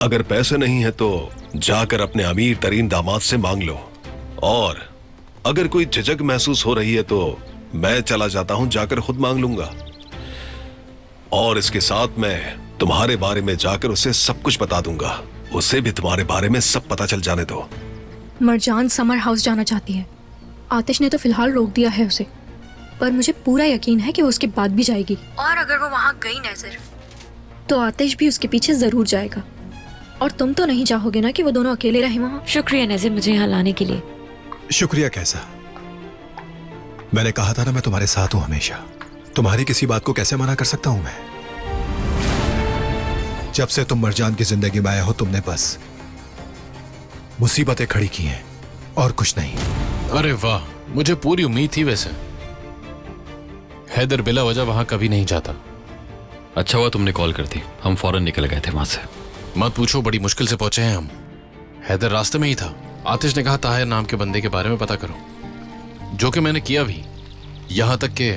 अगर पैसे नहीं है तो जाकर अपने अमीर तरीन दामाद से मांग लो, और अगर कोई झिझक महसूस हो रही है तो मैं चला जाता हूं, जाकर खुद मांग लूंगा। और इसके साथ मैं तुम्हारे बारे में जाकर उसे सब कुछ बता दूंगा। उसे भी तुम्हारे बारे में सब पता चल जाने दो। मरजान समर हाउस जाना चाहती है। आतिश ने तो फिलहाल रोक दिया है उसे, पर मुझे पूरा यकीन है कि वो उसके बाद भी जाएगी। और अगर वो वहाँ गई नजर तो आतिश भी उसके पीछे जरूर जाएगा। और तुम तो नहीं चाहोगे ना कि वो दोनों अकेले रहे वहाँ। शुक्रिया नज़ीर मुझे यहाँ लाने के लिए। शुक्रिया कैसा? मैंने कहा था ना मैं तुम्हारे साथ हूं हमेशा। तुम्हारी किसी बात को कैसे मना कर सकता हूं मैं? जब से तुम मरजान की जिंदगी में आए हो तुमने बस मुसीबतें खड़ी की हैं और कुछ नहीं। अरे वाह, मुझे पूरी उम्मीद थी। वैसे हैदर बिला वजह वहां कभी नहीं जाता। अच्छा हुआ तुमने कॉल कर दी, हम फौरन निकल गए थे वहां से। मत पूछो, बड़ी मुश्किल से पहुंचे हैं हम। हैदर रास्ते में ही था। आतिश ने कहा ताहिर नाम के बंदे के बारे में पता करो, जो कि मैंने किया भी। यहां तक के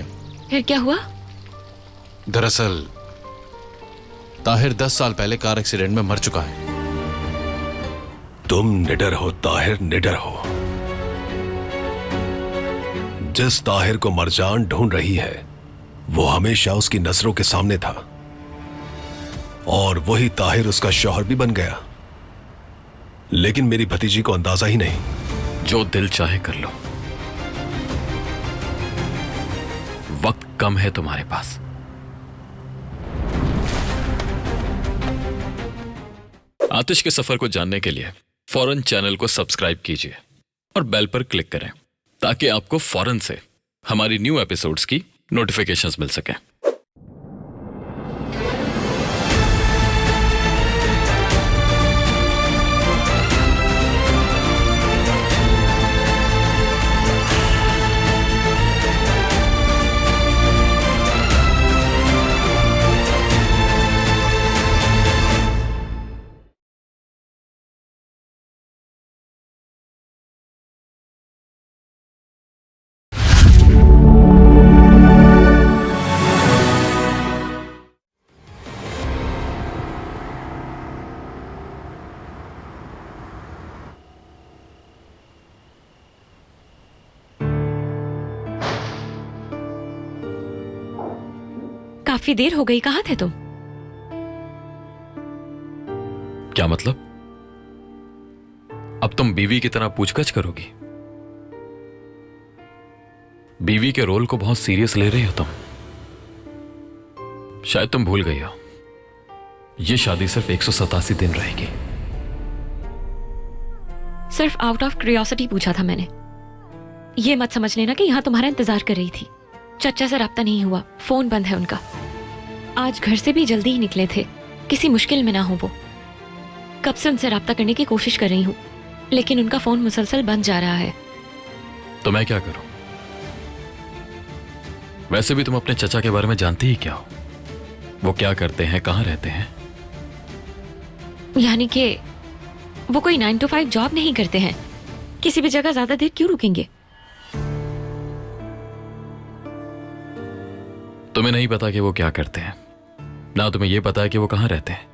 फिर क्या हुआ? दरअसल ताहिर 10 साल पहले कार एक्सीडेंट में मर चुका है। तुम निडर हो ताहिर, निडर हो। जिस ताहिर को मरजान ढूंढ रही है वो हमेशा उसकी नजरों के सामने था, और वही ताहिर उसका शौहर भी बन गया। लेकिन मेरी भतीजी को अंदाजा ही नहीं। जो दिल चाहे कर लो, वक्त कम है तुम्हारे पास। आतिश के सफर को जानने के लिए फौरन चैनल को सब्सक्राइब कीजिए और बेल पर क्लिक करें, ताकि आपको फौरन से हमारी न्यू एपिसोड्स की नोटिफिकेशंस मिल सकें। काफी देर हो गई, कहाँ थे तुम? क्या मतलब? अब तुम बीवी की तरह पूछगछ करोगी? बीवी के रोल को बहुत सीरियस ले रही हो तुम। शायद तुम भूल गई हो, यह शादी सिर्फ 187 दिन रहेगी। सिर्फ आउट ऑफ क्यूरियोसिटी पूछा था मैंने। ये मत समझ लेना कि यहां तुम्हारा इंतजार कर रही थी। चचा से राब्ता नहीं हुआ, फोन बंद है उनका। आज घर से भी जल्दी ही निकले थे, किसी मुश्किल में ना हो वो। कब से उनसे राब्ता करने की कोशिश कर रही हूं, लेकिन उनका फोन मुसलसल बंद जा रहा है। तो मैं क्या करूं? वैसे भी तुम अपने चचा के बारे में जानती ही क्या हो? वो क्या करते हैं, कहां रहते हैं? यानी कि वो कोई 9 to 5 जॉब नहीं करते हैं। किसी भी जगह ज्यादा देर क्यों रुकेंगे? तुम्हें नहीं पता कि वो क्या करते हैं, ना तुम्हें यह पता है कि वो कहां रहते हैं।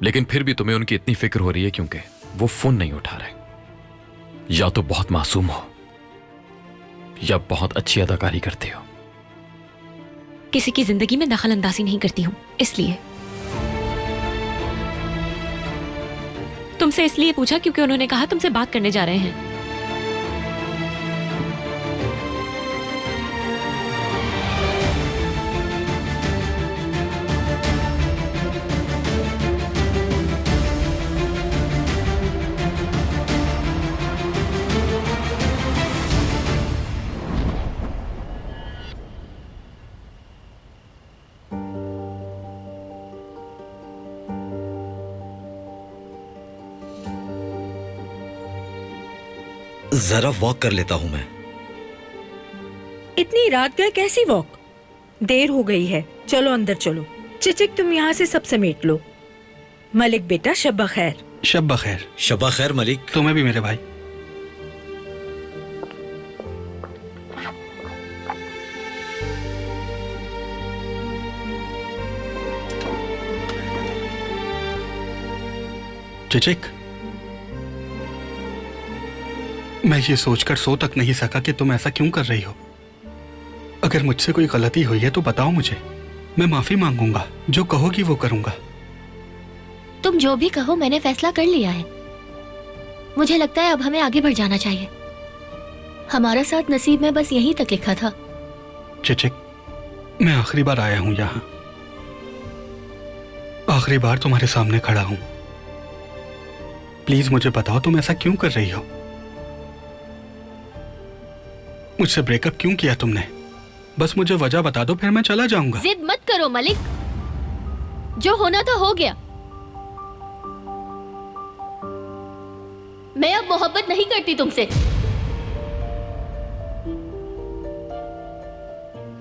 लेकिन फिर भी तुम्हें उनकी इतनी फिक्र हो रही है क्योंकि वो फोन नहीं उठा रहे। या तो बहुत मासूम हो या बहुत अच्छी अदाकारी करती हो। किसी की जिंदगी में दखल अंदाजी नहीं करती हूं, इसलिए। तुमसे इसलिए पूछा क्योंकि उन्होंने कहा तुमसे बात करने जा रहे हैं। जरा वॉक कर लेता हूं मैं। इतनी रात गए कैसी वॉक? देर हो गई है, चलो अंदर चलो। चिचिक तुम यहाँ से सब समेट लो। मलिक बेटा शब्बा खैर। शब्बा खैर। शब्बा खैर मलिक। तुम्हें भी मेरे भाई। चिचिक, मैं ये सोचकर सो तक नहीं सका कि तुम ऐसा क्यों कर रही हो। अगर मुझसे कोई गलती हुई है तो बताओ मुझे, मैं माफी मांगूंगा। जो कहोगी वो करूंगा। तुम जो भी कहो, मैंने फैसला कर लिया है। मुझे लगता है अब हमें आगे बढ़ जाना चाहिए। हमारा साथ नसीब में बस यहीं तक लिखा था। चिचिक, मैं आखिरी बार आया हूं यहां, आखिरी बार तुम्हारे सामने खड़ा हूं। प्लीज मुझे बताओ तुम ऐसा क्यों कर रही हो। मुझसे ब्रेकअप क्यों किया तुमने? बस मुझे वजह बता दो, फिर मैं चला जाऊंगा। जिद मत करो मलिक, जो होना था हो गया। मैं अब मोहब्बत नहीं करती तुमसे।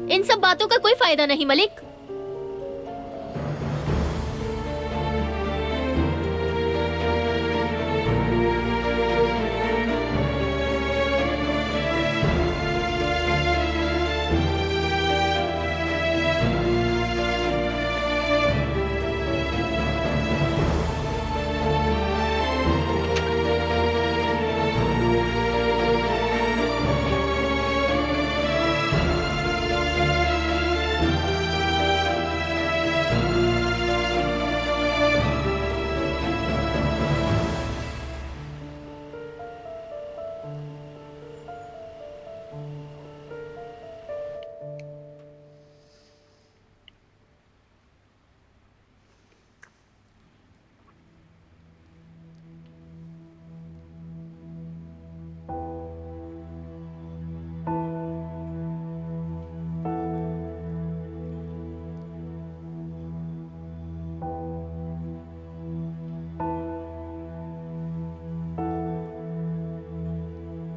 इन सब बातों का कोई फायदा नहीं मलिक।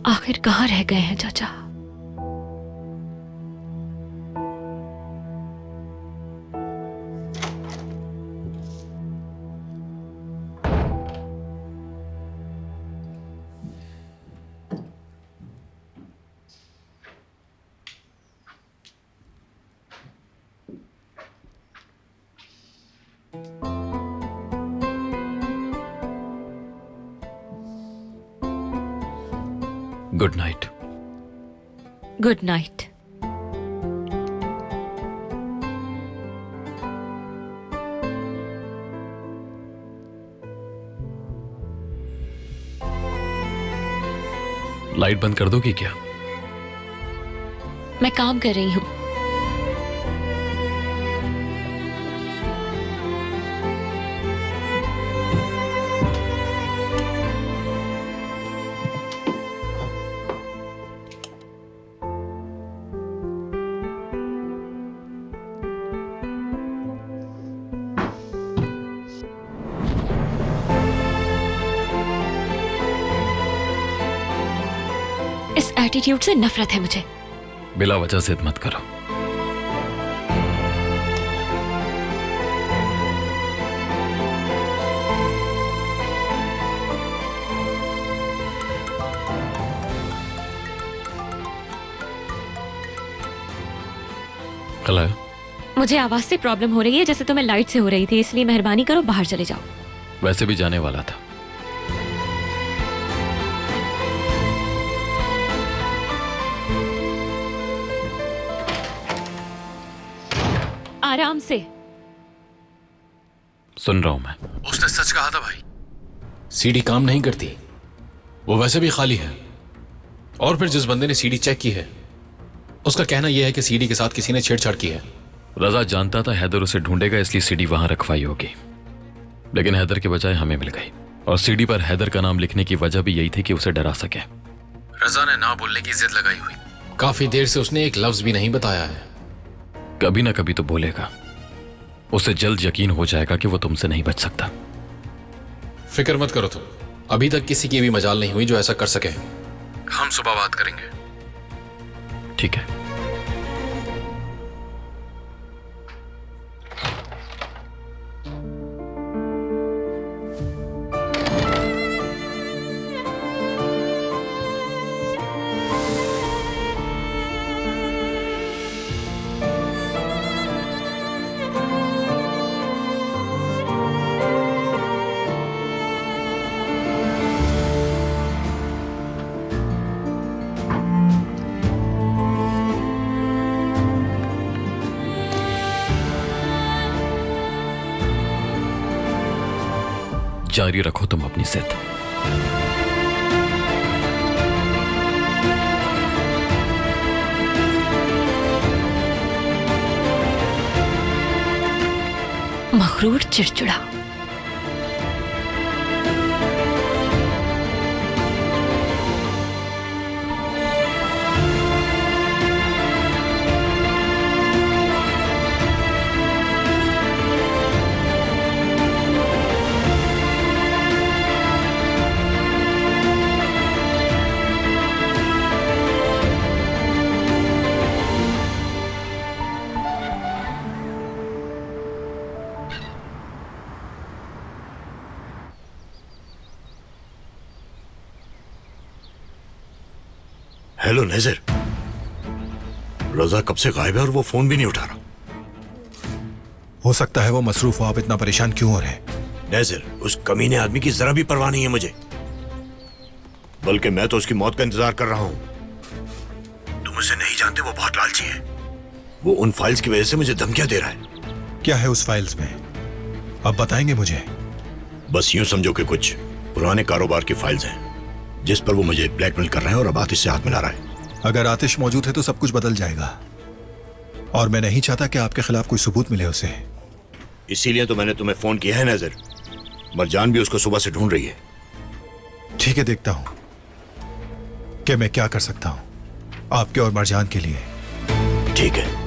आखिर कहाँ रह गए हैं चाचा? Good night. Good night. Light बंद कर दोगी क्या? मैं काम कर रही हूं। इस एटीट्यूड से नफरत है मुझे। बिला वजह जिद मत करो। हेलो। मुझे आवाज से प्रॉब्लम हो रही है, जैसे तुम्हें लाइट से हो रही थी, इसलिए मेहरबानी करो बाहर चले जाओ। वैसे भी जाने वाला था। आराम से। सुन रहा हूं मैं। उसने सच कहा था भाई, सीडी काम नहीं करती, वो वैसे भी खाली है। और फिर जिस बंदे ने सीडी चेक की है उसका कहना यह है कि सीडी के साथ किसी ने छेड़छाड़ की है। रजा जानता था हैदर उसे ढूंढेगा, इसलिए सीडी वहां रखवाई होगी, लेकिन हैदर के बजाय हमें मिल गई। और सीडी पर हैदर का नाम लिखने की वजह भी यही थी कि उसे डरा सके। रजा ने ना बोलने की जिद लगाई हुई। काफी देर से उसने एक लफ्ज भी नहीं बताया है। कभी ना कभी तो बोलेगा। उसे जल्द यकीन हो जाएगा कि वो तुमसे नहीं बच सकता। फिक्र मत करो तुम, अभी तक किसी की भी मजाल नहीं हुई जो ऐसा कर सके। हम सुबह बात करेंगे। ठीक है। जारी रखो तुम अपनी जिद। मगरूर चिड़चिड़ा। हेलो नेजर, रजा कब से गायब है और वो फोन भी नहीं उठा रहा। हो सकता है वो मसरूफ हो, आप इतना परेशान क्यों हो रहे हैं? नेजर, उस कमीने आदमी की जरा भी परवाह नहीं है मुझे, बल्कि मैं तो उसकी मौत का इंतजार कर रहा हूं। तुम उसे नहीं जानते, वो बहुत लालची है। वो उन फाइल्स की वजह से मुझे धमकियां दे रहा है। क्या है उस फाइल्स में, आप बताएंगे मुझे? बस यूं समझो कि कुछ पुराने कारोबार की फाइल्स हैं जिस पर वो मुझे ब्लैकमेल कर रहा है और अब आतिश से हाथ मिला रहा है। अगर आतिश मौजूद है तो सब कुछ बदल जाएगा, और मैं नहीं चाहता कि आपके खिलाफ कोई सबूत मिले उसे। इसीलिए तो मैंने तुम्हें फोन किया है नेजर। मरजान भी उसको सुबह से ढूंढ रही है। ठीक है, देखता हूं कि मैं क्या कर सकता हूं आपके और मरजान के लिए। ठीक है।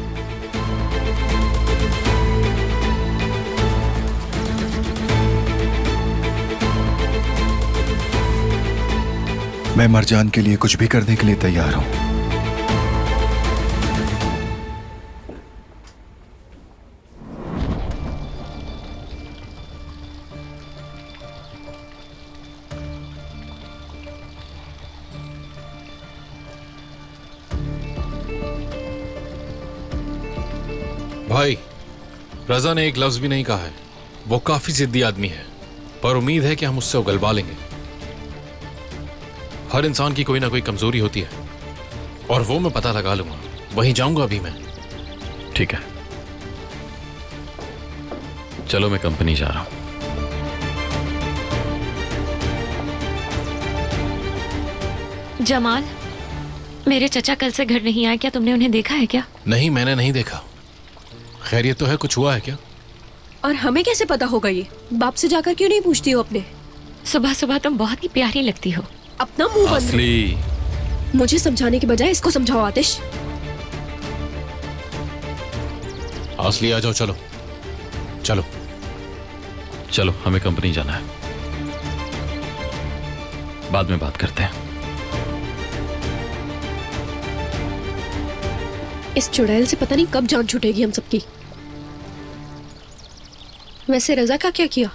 मैं मरजान के लिए कुछ भी करने के लिए तैयार हूं। भाई, रजा ने एक लफ्ज भी नहीं कहा है। वो काफी जिद्दी आदमी है, पर उम्मीद है कि हम उससे उगलवा लेंगे। हर इंसान की कोई ना कोई कमजोरी होती है, और वो मैं पता लगा लूंगा। वहीं जाऊंगा अभी मैं। ठीक है, चलो मैं कंपनी जा रहा हूं। जमाल, मेरे चचा कल से घर नहीं आए, क्या तुमने उन्हें देखा है क्या? नहीं, मैंने नहीं देखा। खैरियत तो है? कुछ हुआ है क्या? और हमें कैसे पता होगा ये? बाप से जाकर क्यों नहीं पूछती हो अपने? सुबह सुबह तुम बहुत ही प्यारी लगती हो। अपना मुंह बंद। असली मुझे समझाने के बजाय इसको समझाओ आतिश। असली आ जाओ, चलो चलो चलो, हमें कंपनी जाना है, बाद में बात करते हैं। इस चुड़ैल से पता नहीं कब जान छूटेगी हम सबकी। वैसे रजा का क्या किया?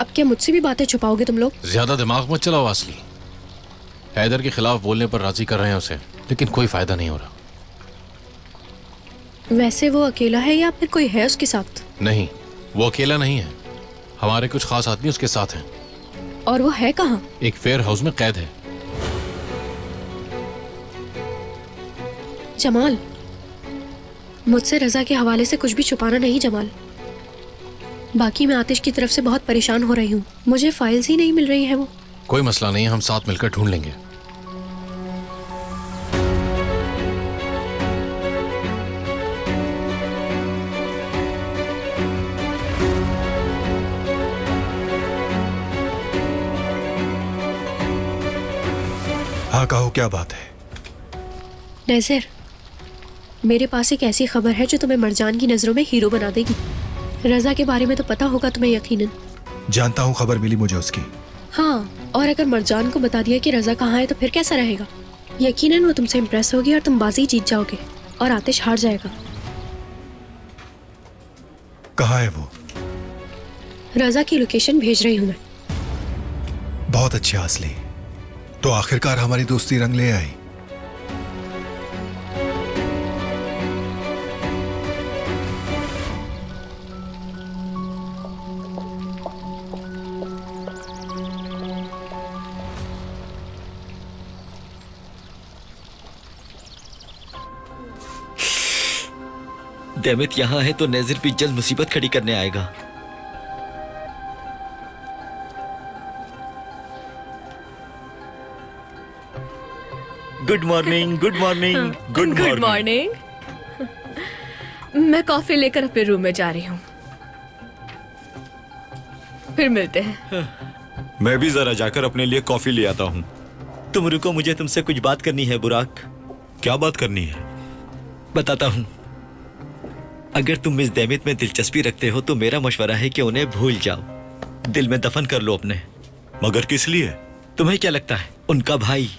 अब क्या मुझसे भी बातें छुपाओगे तुम लोग? ज्यादा दिमाग मत चलाओ असली। हैदर के खिलाफ बोलने पर राजी कर रहे हैं उसे, लेकिन कोई फायदा नहीं हो रहा। वैसे वो अकेला है या फिर कोई है उसके साथ? नहीं, वो अकेला नहीं है। हमारे कुछ खास आदमी उसके साथ हैं। और वो है कहाँ? एक फेयर हाउस में कैद है। जमाल, मुझसे रजा के हवाले से कुछ भी छुपाना नहीं जमाल। बाकी मैं आतिश की तरफ से बहुत परेशान हो रही हूँ। मुझे फाइल्स ही नहीं मिल रही है। वो कोई मसला नहीं है, हम साथ मिलकर ढूंढ लेंगे। हाँ कहो, क्या बात है? नज़र, मेरे पास एक ऐसी खबर है जो तुम्हें मरजान की नजरों में हीरो बना देगी। रजा के बारे में तो पता होगा तुम्हें यकीनन। जानता हूँ, खबर मिली मुझे उसकी। हाँ, और अगर मरजान को बता दिया कि रजा कहाँ है तो फिर कैसा रहेगा? यकीनन वो तुमसे इम्प्रेस होगी और तुम बाजी जीत जाओगे और आतिश हार जाएगा। कहाँ है वो? रजा की लोकेशन भेज रही हूँ मैं। बहुत अच्छी असली, तो आखिरकार हमारी दोस्ती रंग ले आई। दैमित यहाँ है तो नेजिर भी जल्द मुसीबत खड़ी करने आएगा। Good morning, good morning, good morning. मैं कॉफी लेकर अपने रूम में जा रही हूँ, फिर मिलते हैं। मैं भी जरा जाकर अपने लिए कॉफी ले आता हूँ। तुम रुको, मुझे तुमसे कुछ बात करनी है बुराक। क्या बात करनी है? बताता हूँ। अगर तुम मिस दैमित में दिलचस्पी रखते हो तो मेरा मशवरा है कि उन्हें भूल जाओ, दिल में दफन कर लो अपने। मगर किस लिए? तुम्हें क्या लगता है उनका भाई?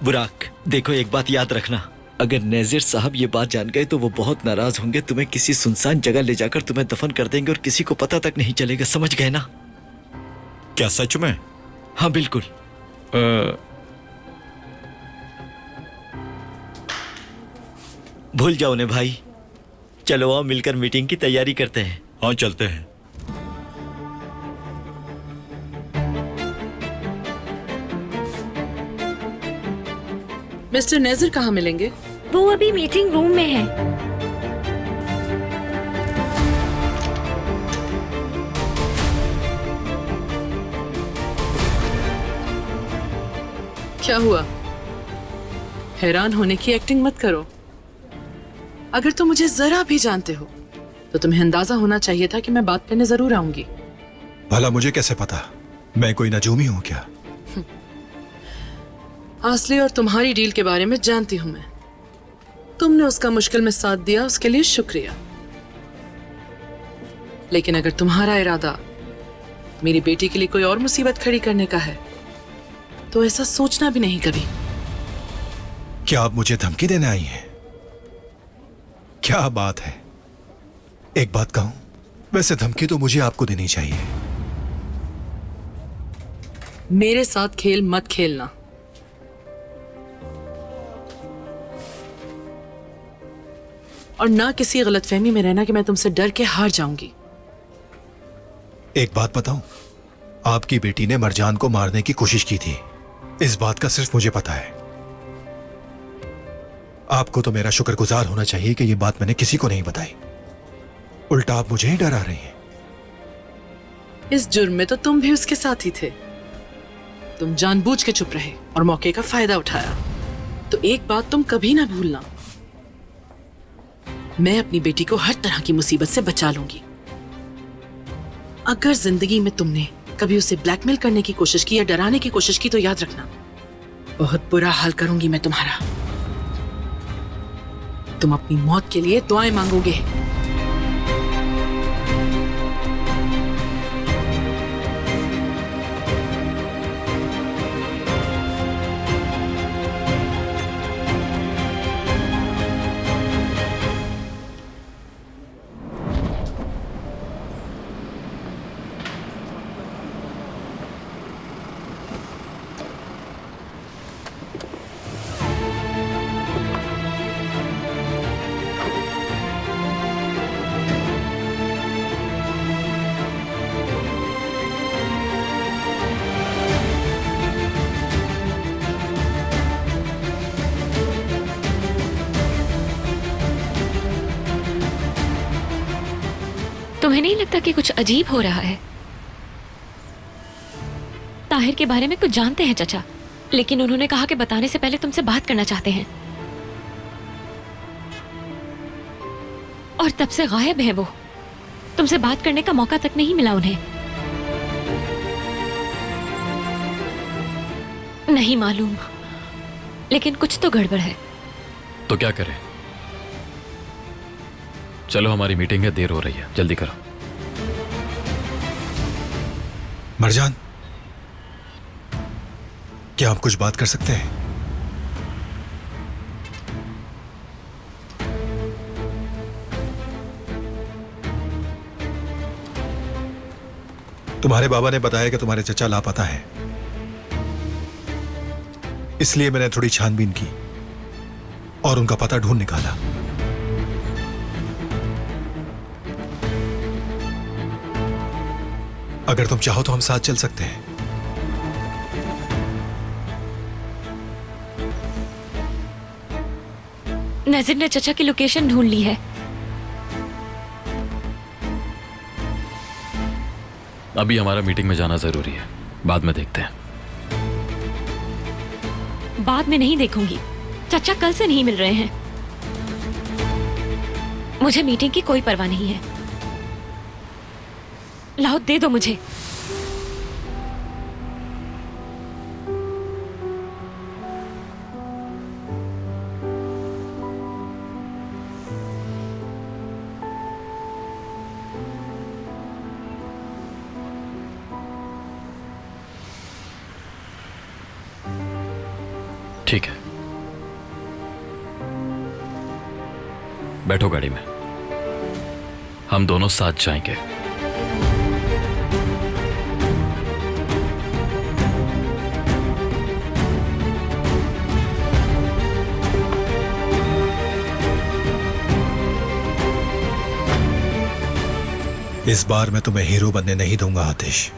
बुराक देखो, एक बात याद रखना, अगर नेजिर साहब ये बात जान गए तो वो बहुत नाराज होंगे। तुम्हें किसी सुनसान जगह ले जाकर तुम्हें दफन कर देंगे और किसी को पता तक नहीं चलेगा, समझ गए ना? क्या सच में? हाँ बिल्कुल। भूल जाओ ने भाई। चलो आओ मिलकर मीटिंग की तैयारी करते हैं। हाँ चलते हैं। मिस्टर नेजिर कहाँ मिलेंगे? वो अभी मीटिंग रूम में है। क्या हुआ? हैरान होने की एक्टिंग मत करो। अगर तुम मुझे जरा भी जानते हो तो तुम्हें अंदाजा होना चाहिए था कि मैं बात करने जरूर आऊंगी। भला मुझे कैसे पता? मैं कोई नजूमी हूं क्या? आसली और तुम्हारी डील के बारे में जानती हूं मैं। तुमने उसका मुश्किल में साथ दिया, उसके लिए शुक्रिया। लेकिन अगर तुम्हारा इरादा मेरी बेटी के लिए कोई और मुसीबत खड़ी करने का है तो ऐसा सोचना भी नहीं कभी। क्या आप मुझे धमकी देने आई हैं? क्या बात है? एक बात कहूं, वैसे धमकी तो मुझे आपको देनी चाहिए। मेरे साथ खेल मत खेलना। और ना किसी गलतफहमी में रहना कि मैं तुमसे डर के हार जाऊंगी। एक बात बताऊं, आपकी बेटी ने मरजान को मारने की कोशिश की थी, इस बात का सिर्फ मुझे पता है। आपको तो मेरा शुक्रगुजार होना चाहिए कि यह बात मैंने किसी को नहीं बताई। उल्टा आप मुझे ही डरा रही हैं। इस जुर्म में तो तुम भी उसके साथ ही थे। तुम जानबूझ के चुप रहे और मौके का फायदा उठाया। तो एक बात तुम कभी ना भूलना, मैं अपनी बेटी को हर तरह की मुसीबत से बचा लूंगी। अगर जिंदगी में तुमने कभी उसे ब्लैकमेल करने की कोशिश की या डराने की कोशिश की तो याद रखना, बहुत बुरा हाल करूंगी मैं तुम्हारा। तुम अपनी मौत के लिए दुआएं मांगोगे। तुम्हें नहीं लगता कि कुछ अजीब हो रहा है? ताहिर के बारे में कुछ जानते हैं चचा, लेकिन उन्होंने कहा कि बताने से पहले तुमसे बात करना चाहते हैं। और तब से गायब है वो। तुमसे बात करने का मौका तक नहीं मिला उन्हें। नहीं मालूम, लेकिन कुछ तो गड़बड़ है। तो क्या करें? चलो हमारी मीटिंग है, देर हो रही है, जल्दी करो। मरजान, क्या आप कुछ बात कर सकते हैं? तुम्हारे बाबा ने बताया कि तुम्हारे चचा लापता है, इसलिए मैंने थोड़ी छानबीन की और उनका पता ढूंढ निकाला। अगर तुम चाहो तो हम साथ चल सकते हैं। नजीर ने चचा की लोकेशन ढूंढ ली है। अभी हमारा मीटिंग में जाना जरूरी है, बाद में देखते हैं। बाद में नहीं देखूंगी, चचा कल से नहीं मिल रहे हैं। मुझे मीटिंग की कोई परवाह नहीं है। लाओ दे दो मुझे। ठीक है, बैठो गाड़ी में, हम दोनों साथ जाएंगे। इस बार मैं तुम्हें हीरो बनने नहीं दूंगा आतिश।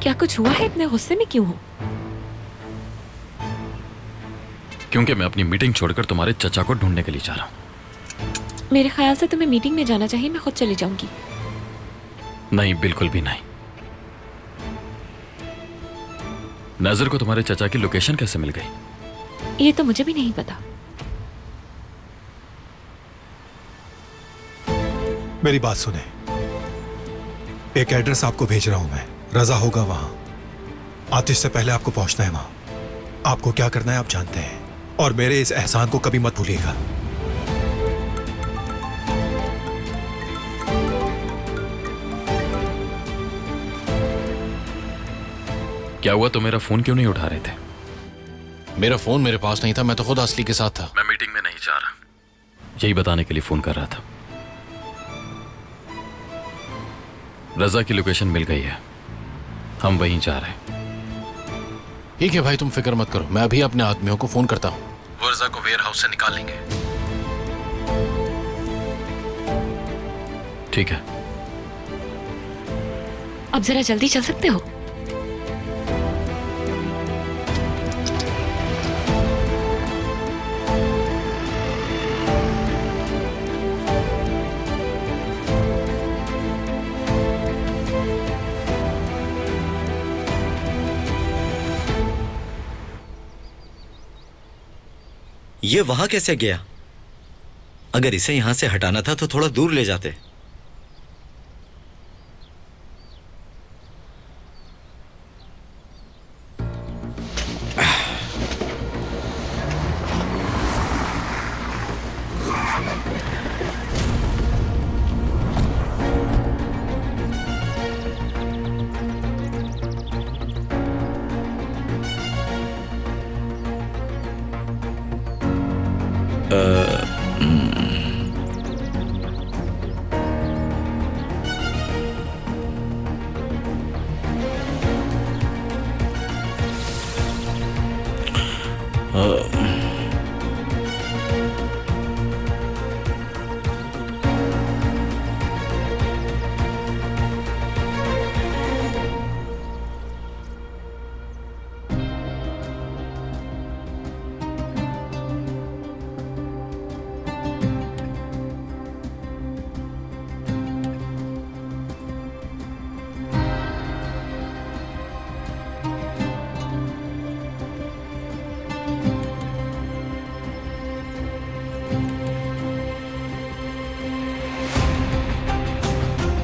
क्या कुछ हुआ है? इतने गुस्से में क्यों हो? क्योंकि मैं अपनी मीटिंग छोड़कर तुम्हारे चचा को ढूंढने के लिए जा रहा हूं। मेरे ख्याल से तुम्हें मीटिंग में जाना चाहिए, मैं खुद चली जाऊंगी। नहीं, बिल्कुल भी नहीं। नजर को तुम्हारे चचा की लोकेशन कैसे मिल गई? ये तो मुझे भी नहीं पता। मेरी बात सुने, एक एड्रेस आपको भेज रहा हूं मैं, रजा होगा वहां। आतिश से पहले आपको पहुंचना है वहां। आपको क्या करना है आप जानते हैं, और मेरे इस एहसान को कभी मत भूलिएगा। क्या हुआ? तो मेरा फोन क्यों नहीं उठा रहे थे? मेरा फोन मेरे पास नहीं था, मैं तो खुद असली के साथ था। मैं मीटिंग में नहीं जा रहा, यही बताने के लिए फोन कर रहा था। रजा की लोकेशन मिल गई है, हम वहीं जा रहे हैं। ठीक है भाई, तुम फिक्र मत करो, मैं अभी अपने आदमियों को फोन करता हूँ, वो रजा को वेयर हाउस से निकाल लेंगे। ठीक है। अब जरा जल्दी चल सकते हो? ये वहां कैसे गया? अगर इसे यहां से हटाना था तो थोड़ा दूर ले जाते।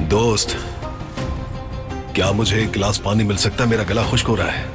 दोस्त, क्या मुझे एक गिलास पानी मिल सकता है? मेरा गला खुश्क हो रहा है।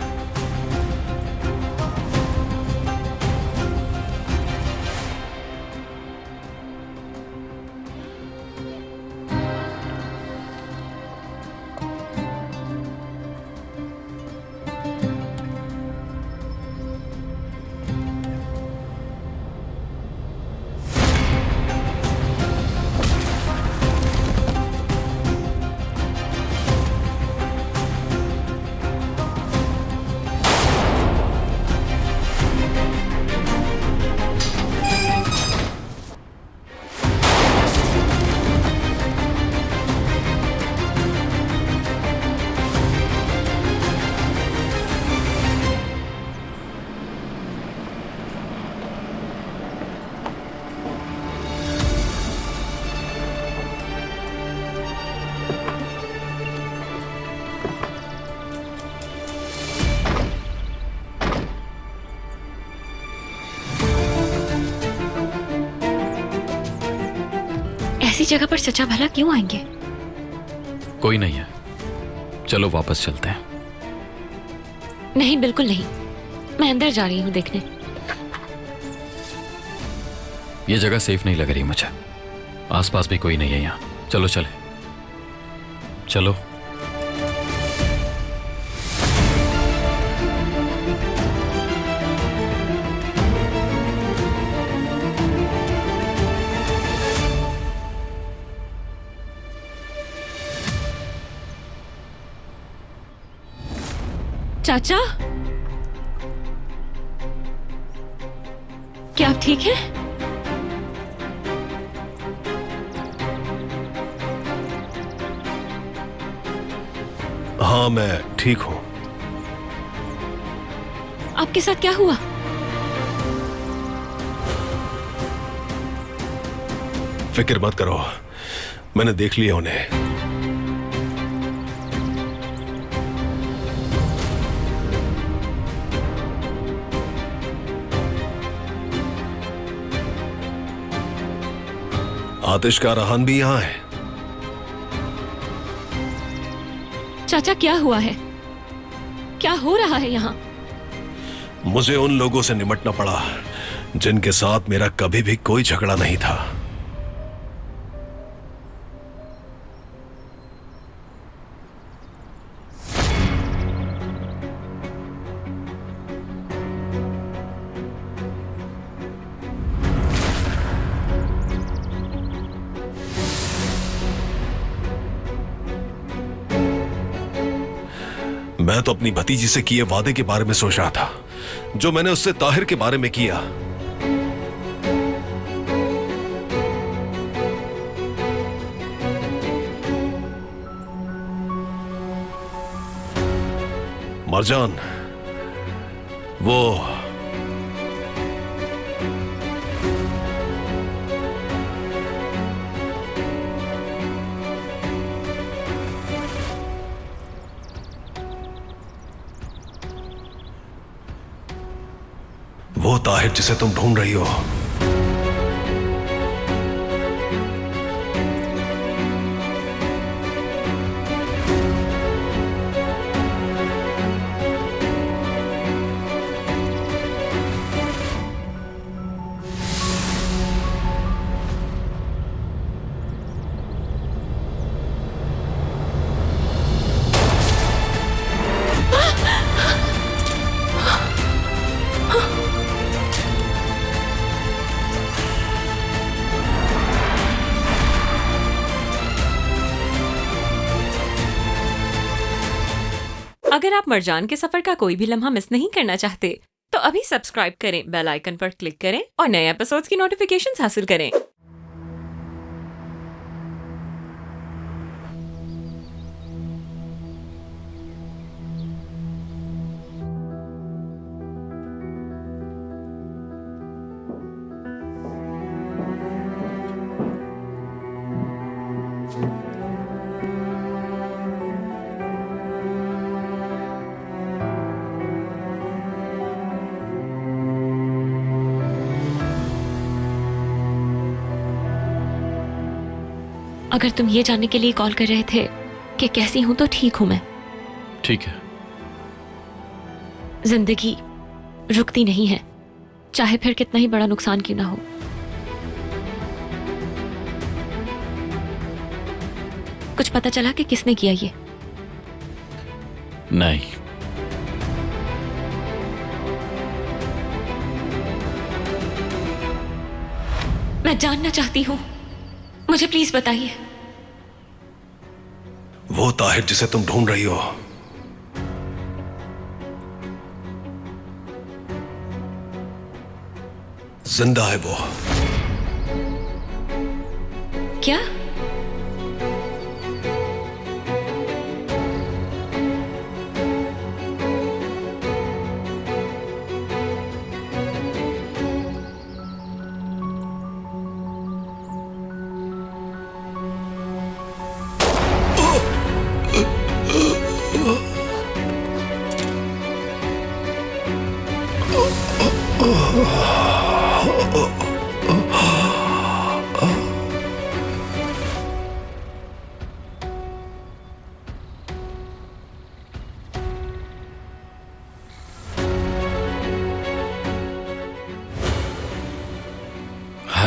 ऐसी जगह पर चचा भला क्यों आएंगे? कोई नहीं है, चलो वापस चलते हैं। नहीं, बिल्कुल नहीं। मैं अंदर जा रही हूँ देखने। ये जगह सेफ नहीं लग रही मुझे। आसपास भी कोई नहीं है यहाँ। चलो चले, चलो। चाचा, क्या आप ठीक हैं? हाँ, मैं ठीक हूं। आपके साथ क्या हुआ? फिक्र मत करो, मैंने देख लिया उन्हें। आतिश का रहान भी यहां है। चाचा, क्या हुआ है? क्या हो रहा है यहाँ? मुझे उन लोगों से निपटना पड़ा जिनके साथ मेरा कभी भी कोई झगड़ा नहीं था। मैं तो अपनी भतीजी से किए वादे के बारे में सोच रहा था, जो मैंने उससे ताहिर के बारे में किया। मरजान, वो ताहिर जिसे तुम ढूंढ रही हो, अगर आप मरजान के सफर का कोई भी लम्हा मिस नहीं करना चाहते तो अभी सब्सक्राइब करें, बेल आइकन पर क्लिक करें और नए एपिसोड्स की नोटिफिकेशंस हासिल करें। अगर तुम ये जानने के लिए कॉल कर रहे थे कि कैसी हूं तो ठीक हूं मैं। ठीक है। जिंदगी रुकती नहीं है, चाहे फिर कितना ही बड़ा नुकसान क्यों ना हो। कुछ पता चला कि किसने किया ये? नहीं। मैं जानना चाहती हूं, मुझे प्लीज बताइए। वो ताहिर जिसे तुम ढूंढ रही हो, जिंदा है वो। क्या?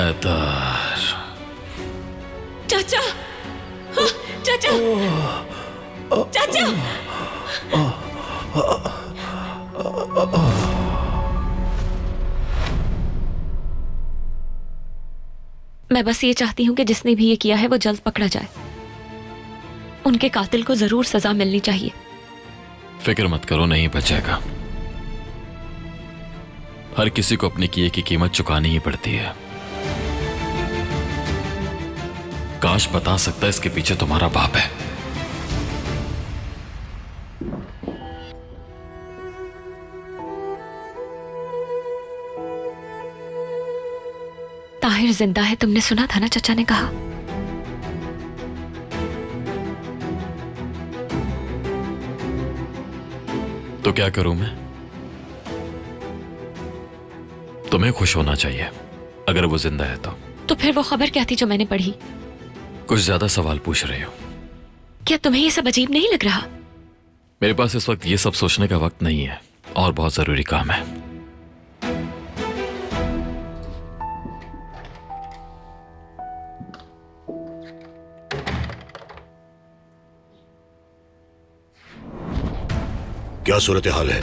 हैदर। चाचा, हाँ, चाचा, चाचा। मैं बस ये चाहती हूँ कि जिसने भी ये किया है वो जल्द पकड़ा जाए। उनके कातिल को जरूर सजा मिलनी चाहिए। फिक्र मत करो, नहीं बचेगा। हर किसी को अपने किए की कीमत चुकानी ही पड़ती है। काश बता सकता इसके पीछे तुम्हारा बाप है। ताहिर जिंदा है, तुमने सुना था ना, चचा ने कहा। तो क्या करूं मैं? तुम्हें खुश होना चाहिए अगर वो जिंदा है तो फिर वो खबर क्या थी जो मैंने पढ़ी? कुछ ज्यादा सवाल पूछ रहे हो। क्या तुम्हें ये सब अजीब नहीं लग रहा? मेरे पास इस वक्त ये सब सोचने का वक्त नहीं है और बहुत जरूरी काम है। क्या सूरत हाल है?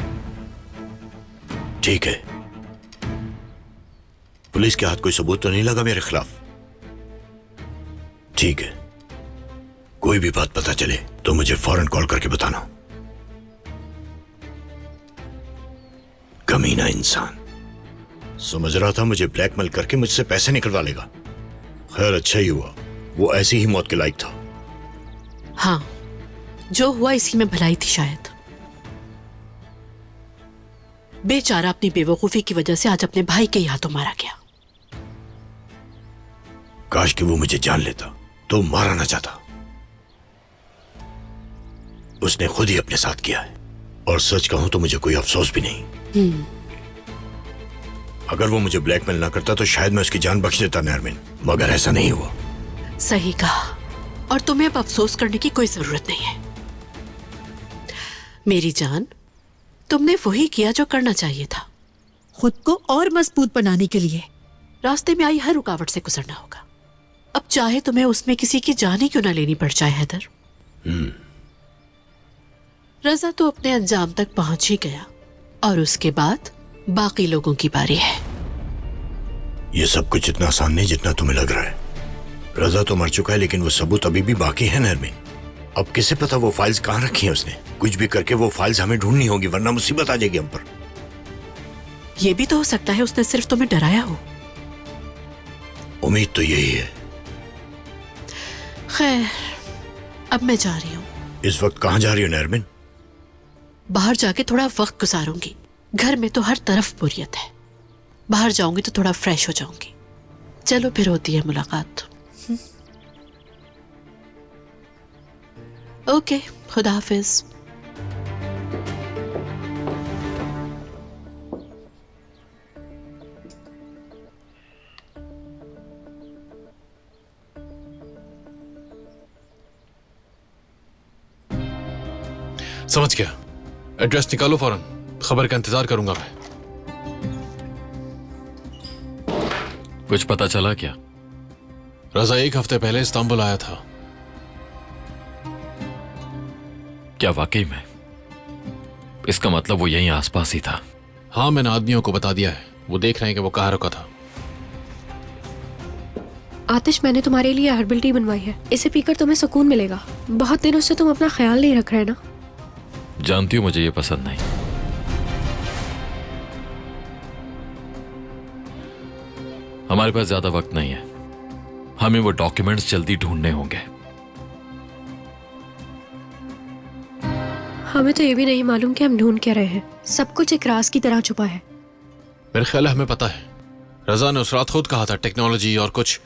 ठीक है। पुलिस के हाथ कोई सबूत तो नहीं लगा मेरे खिलाफ? ठीक है। कोई भी बात पता चले तो मुझे फौरन कॉल करके बताना। कमीना इंसान। समझ रहा था मुझे ब्लैकमेल करके मुझसे पैसे निकलवा लेगा। खैर अच्छा ही हुआ, वो ऐसी ही मौत के लायक था। हाँ, जो हुआ इसी में भलाई थी शायद। बेचारा अपनी बेवकूफी की वजह से आज अपने भाई के हाथों मारा गया। काश कि वो मुझे जान लेता तो मारा ना चाहता। उसने खुद ही अपने साथ किया है और सच कहूं तो मुझे कोई अफसोस भी नहीं। अगर वो मुझे ब्लैकमेल ना करता तो शायद मैं उसकी जान बख्श देता नरमिन, मगर ऐसा नहीं हुआ। सही कहा, और तुम्हें अब अफसोस करने की कोई जरूरत नहीं है। मेरी जान, तुमने वही किया जो करना चाहिए था। खुद को और मजबूत बनाने के लिए रास्ते में आई हर रुकावट से गुजरना होगा। अब चाहे तुम्हें उसमें किसी की जान ही क्यों ना लेनी पड़ जाए हैदर। रजा तो अपने अंजाम तक पहुंच ही गया और उसके बाद बाकी लोगों की बारी है। ये सब कुछ इतना आसान नहीं जितना तुम्हें लग रहा है। रजा तो मर चुका है लेकिन वो सबूत अभी भी बाकी है नरमिन। अब किसे पता वो फाइल्स कहां रखी हैं उसने। कुछ भी करके वो फाइल्स हमें ढूंढनी होगी वरना मुसीबत आ जाएगी हम पर। यह भी तो हो सकता है उसने सिर्फ तुम्हें डराया हो। उम्मीद तो यही है। खैर, अब मैं जा रही हूँ। इस वक्त कहां जा रही हो नरमिन? बाहर जाके थोड़ा वक्त गुजारूंगी। घर में तो हर तरफ बोरियत है। बाहर जाऊंगी तो थोड़ा फ्रेश हो जाऊंगी। चलो फिर होती है मुलाकात। ओके, खुदा हाफिज। समझ गया। एड्रेस निकालो फौरन, खबर का इंतजार करूंगा मैं। कुछ पता चला क्या? रजा 1 हफ्ते पहले इस्तांबुल आया था। क्या वाकई में? इसका मतलब वो यहीं आसपास ही था। हाँ, मैंने आदमियों को बता दिया है। वो देख रहे हैं कि वो कहाँ रुका था। आतिश, मैंने तुम्हारे लिए हर्बल टी बनवाई है। इसे पीकर तुम्हें सुकून मिलेगा। बहुत दिनों से तुम अपना ख्याल नहीं रख रहे ना। जानती हूं मुझे ये पसंद नहीं। हमारे पास ज्यादा वक्त नहीं है। हमें वो डॉक्यूमेंट्स जल्दी ढूंढने होंगे। हमें तो ये भी नहीं मालूम कि हम ढूंढ क्या रहे हैं। सब कुछ एक राज की तरह छुपा है। मेरे ख्याल है हमें पता है। रजा ने उस रात खुद कहा था टेक्नोलॉजी और कुछ।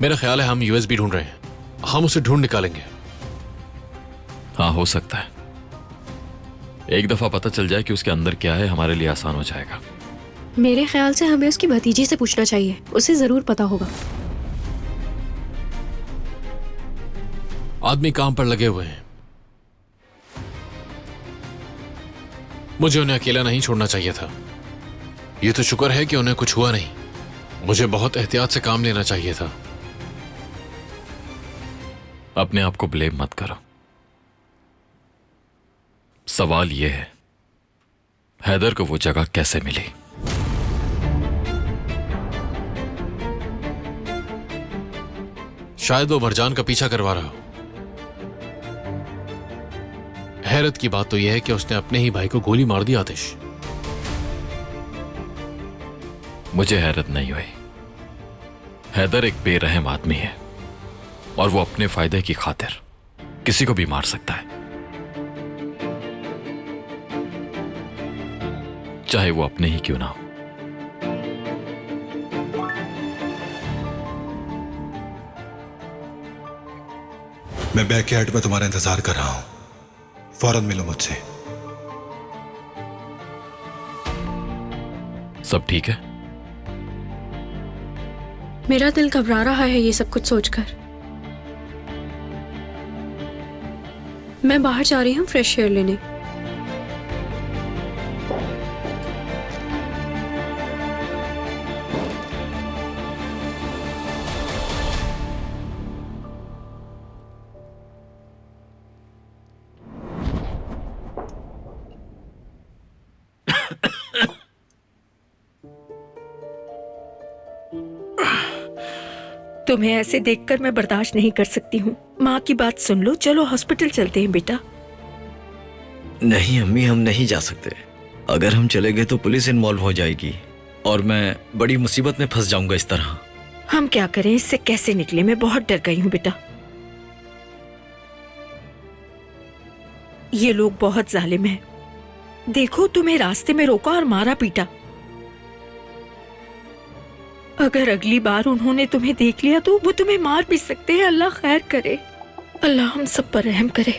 मेरा ख्याल है हम यूएसबी ढूंढ रहे हैं। हम उसे ढूंढ निकालेंगे। हाँ, हो सकता है। एक दफा पता चल जाए कि उसके अंदर क्या है, हमारे लिए आसान हो जाएगा। मेरे ख्याल से हमें उसकी भतीजी से पूछना चाहिए। उसे जरूर पता होगा। आदमी काम पर लगे हुए हैं। मुझे उन्हें अकेला नहीं छोड़ना चाहिए था। ये तो शुक्र है कि उन्हें कुछ हुआ नहीं। मुझे बहुत एहतियात से काम लेना चाहिए था। अपने आप को ब्लेम मत करो। सवाल यह है, हैदर को वो जगह कैसे मिली? शायद वो मरजान का पीछा करवा रहा हो। हैरत की बात तो यह है कि उसने अपने ही भाई को गोली मार दी। आतिश, मुझे हैरत नहीं हुई। हैदर एक बेरहम आदमी है और वो अपने फायदे की खातिर किसी को भी मार सकता है, चाहे वो अपने ही क्यों ना हो। मैं बैकयार्ड में तुम्हारा इंतजार कर रहा हूं, फौरन मिलो मुझसे। सब ठीक है? मेरा दिल घबरा रहा है ये सब कुछ सोचकर। मैं बाहर जा रही हूँ फ्रेश एयर लेने। तुम्हें ऐसे देखकर मैं बर्दाश्त नहीं कर सकती हूँ। माँ की बात सुन लो, चलो हॉस्पिटल चलते हैं बेटा। नहीं अम्मी, हम नहीं जा सकते। अगर हम चले गए तो पुलिस इन्वॉल्व हो जाएगी और मैं बड़ी मुसीबत में फंस जाऊंगा इस तरह। हम क्या करें, इससे कैसे निकले? मैं बहुत डर गई हूँ बेटा। ये लोग बहुत जालिम हैं। देखो, तुम्हें रास्ते में रोका और मारा पीटा। अगर अगली बार उन्होंने तुम्हें देख लिया तो वो तुम्हें मार भी सकते हैं। अल्लाह खैर करे, अल्लाह हम सब पर रहम करे।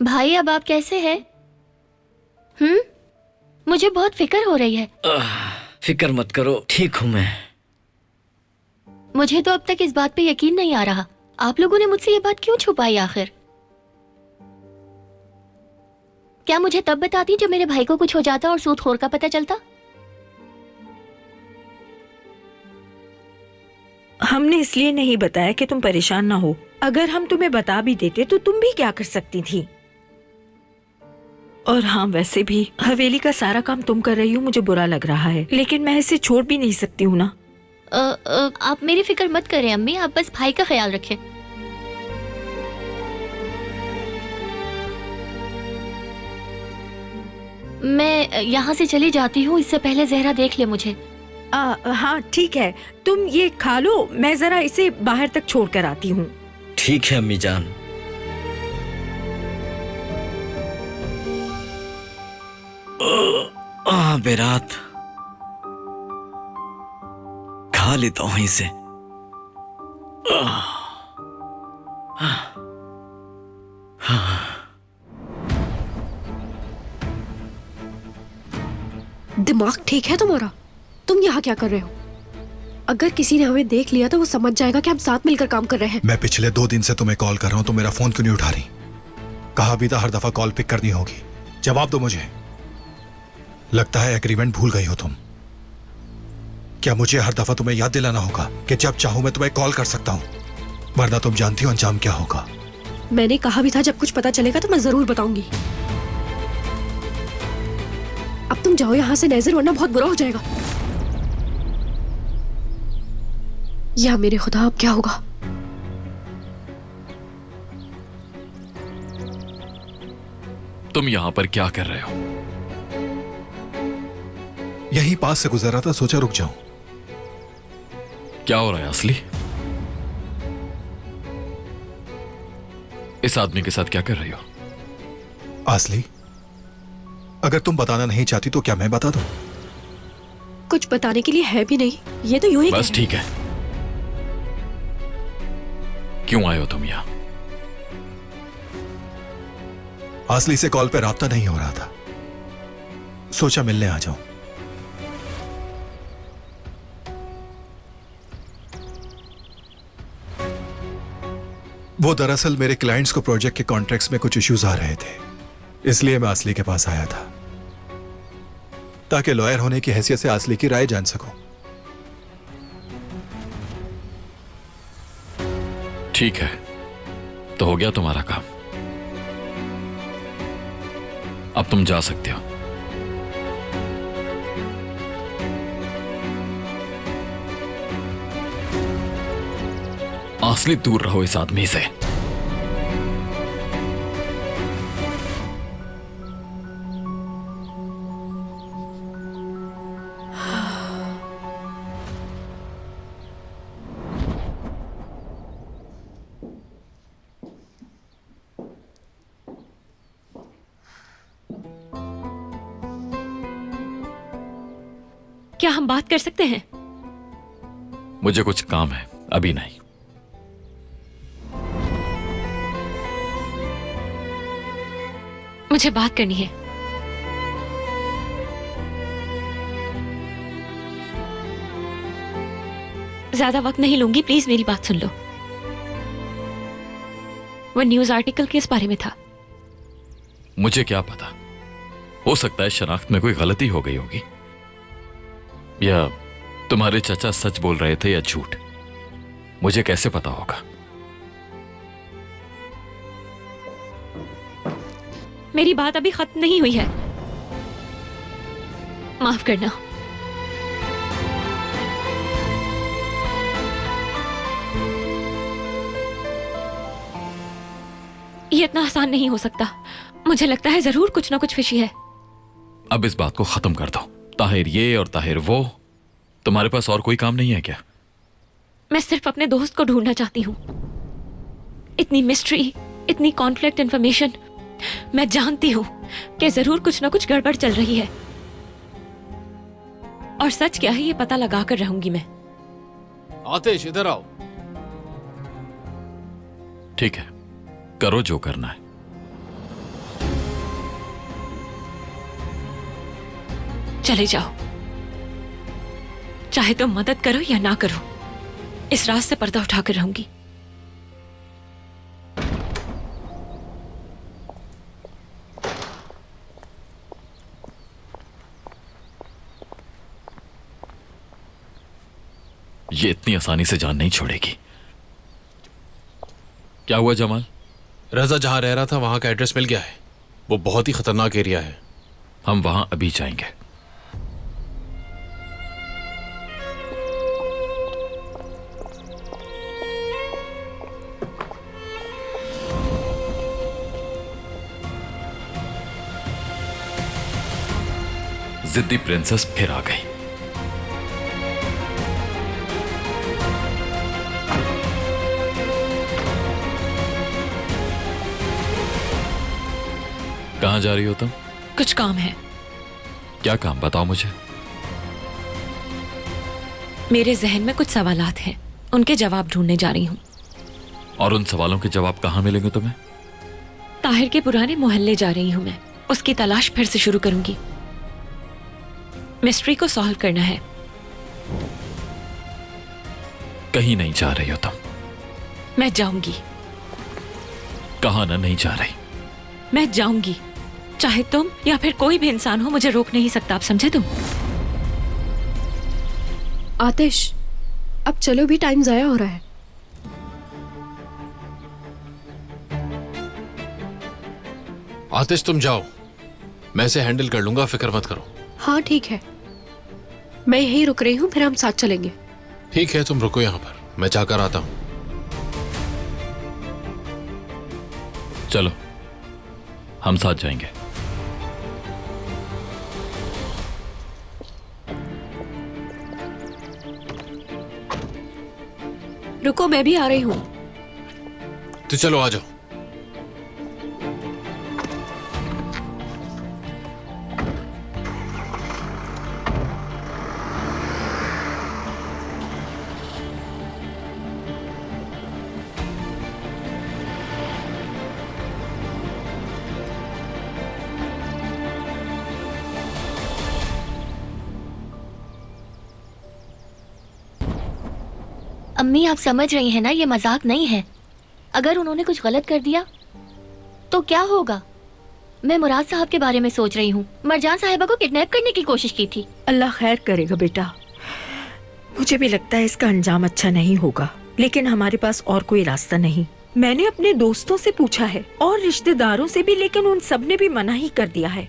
भाई, अब आप कैसे हैं? मुझे बहुत फिक्र हो रही है। फिक्र मत करो, ठीक हूं मैं। मुझे तो अब तक इस बात पे यकीन नहीं आ रहा, आप लोगों ने मुझसे ये बात क्यों छुपाई आखिर? क्या मुझे तब बताती जब मेरे भाई को कुछ हो जाता और सूदखोर का पता चलता? हमने इसलिए नहीं बताया कि तुम परेशान ना हो। अगर हम तुम्हें बता भी देते तो तुम भी क्या कर सकती थी। और हाँ, वैसे भी हवेली का सारा काम तुम कर रही हो, मुझे बुरा लग रहा है, लेकिन मैं इसे छोड़ भी नहीं सकती हूँ ना। आप मेरी फिक्र मत करें अम्मी, आप बस भाई का ख्याल रखें। मैं यहाँ से चली जाती हूँ, इससे पहले जहरा देख ले मुझे। हाँ ठीक है, तुम ये खा लो, मैं जरा इसे बाहर तक छोड़ कर आती हूँ। ठीक है अम्मी जान। बेरात, खा लेता हूँ इसे। दिमाग ठीक है तुम्हारा? तुम यहाँ क्या कर रहे हो? अगर किसी ने हमें देख लिया तो वो समझ जाएगा कि हम साथ मिलकर काम कर रहे हैं। मैं पिछले 2 दिन से तुम्हें कॉल कर रहा हूं, तो मेरा फोन क्यों नहीं उठा रही? कहा भी था हर दफा कॉल पिक करनी होगी। जवाब दो मुझे। लगता है एग्रीमेंट भूल गई हो तुम। क्या मुझे हर दफा तुम्हें याद दिलाना होगा कि जब चाहूं मैं तुम्हें कॉल कर सकता हूं, वरना तुम जानती हो अंजाम क्या होगा। मैंने कहा भी था जब कुछ पता चलेगा तो मैं जरूर बताऊंगी। अब तुम जाओ यहाँ से नजर, वरना बहुत बुरा हो जाएगा। या मेरे खुदा, अब क्या होगा? तुम यहां पर क्या कर रहे हो? यहीं पास से गुजर रहा था, सोचा रुक जाऊं। क्या हो रहा है असली? इस आदमी के साथ क्या कर रही हो? असली, अगर तुम बताना नहीं चाहती तो क्या मैं बता दूं? कुछ बताने के लिए है भी नहीं, ये तो यूं ही। बस ठीक है। क्यों आए हो तुम यहां? असली से कॉल पे राब्ता नहीं हो रहा था, सोचा मिलने आ जाऊं। वो दरअसल मेरे क्लाइंट्स को प्रोजेक्ट के कॉन्ट्रैक्ट्स में कुछ इश्यूज आ रहे थे, इसलिए मैं आसली के पास आया था ताकि लॉयर होने की हैसियत से आसली की राय जान सकूं। ठीक है, तो हो गया तुम्हारा काम। अब तुम जा सकते हो। आसली, दूर रहो इस आदमी से। क्या हम बात कर सकते हैं? मुझे कुछ काम है, अभी नहीं। मुझे बात करनी है। ज्यादा वक्त नहीं लूंगी, प्लीज मेरी बात सुन लो। वो न्यूज आर्टिकल किस बारे में था? मुझे क्या पता, हो सकता है शनाख्त में कोई गलती हो गई होगी, या तुम्हारे चाचा सच बोल रहे थे या झूठ। मुझे कैसे पता होगा? मेरी बात अभी खत्म नहीं हुई है, माफ करना। ये इतना आसान नहीं हो सकता। मुझे लगता है जरूर कुछ ना कुछ फिशी है। अब इस बात को खत्म कर दो। ताहिर ये और ताहिर वो। तुम्हारे पास और कोई काम नहीं है क्या? मैं सिर्फ अपने दोस्त को ढूंढना चाहती हूँ। इतनी मिस्ट्री, इतनी कॉन्फ्लिक्ट इन्फॉर्मेशन, मैं जानती हूँ कि जरूर कुछ ना कुछ गड़बड़ चल रही है, और सच क्या है ये पता लगा कर रहूंगी मैं। आतिश, इधर आओ। ठीक है, करो जो करना है। चले जाओ, चाहे तुम मदद करो या ना करो, इस रात से पर्दा उठाकर रहूंगी। ये इतनी आसानी से जान नहीं छोड़ेगी। क्या हुआ जमाल? रजा जहां रह रहा था वहां का एड्रेस मिल गया है। वो बहुत ही खतरनाक एरिया है। हम वहां अभी जाएंगे। जिद्दी प्रिंसेस फिर आ गई। कहां जा रही हो तुम? कुछ काम है। क्या काम, बताओ मुझे। मेरे जहन में कुछ सवालात हैं, उनके जवाब ढूंढने जा रही हूँ। और उन सवालों के जवाब कहां मिलेंगे तुम्हें? ताहिर के पुराने मोहल्ले जा रही हूँ मैं। उसकी तलाश फिर से शुरू करूंगी। मिस्ट्री को सॉल्व करना है। कहीं नहीं जा रही हो तुम? मैं जाऊंगी। कहा ना नहीं जा रही। मैं जाऊंगी, चाहे तुम या फिर कोई भी इंसान हो, मुझे रोक नहीं सकता। आप समझे तुम? आतिश, अब चलो भी, टाइम जाया हो रहा है। आतिश तुम जाओ, मैं इसे हैंडल कर लूंगा, फिक्र मत करो। हाँ ठीक है, मैं यहीं रुक रही हूँ, फिर हम साथ चलेंगे। ठीक है, तुम रुको यहाँ पर, मैं जाकर आता हूँ। चलो, हम साथ जाएंगे। रुको, मैं भी आ रही हूँ। तो चलो आ जाओ। अम्मी, आप समझ रही हैं ना, ये मजाक नहीं है। अगर उन्होंने कुछ गलत कर दिया तो क्या होगा? मैं मुराद साहब के बारे में सोच रही हूँ। मरजान साहिबा को किडनैप करने की कोशिश की थी। अल्लाह खैर करेगा बेटा। मुझे भी लगता है इसका अंजाम अच्छा नहीं होगा, लेकिन हमारे पास और कोई रास्ता नहीं। मैंने अपने दोस्तों से पूछा है और रिश्तेदारों से भी, लेकिन उन सब ने भी मना ही कर दिया है।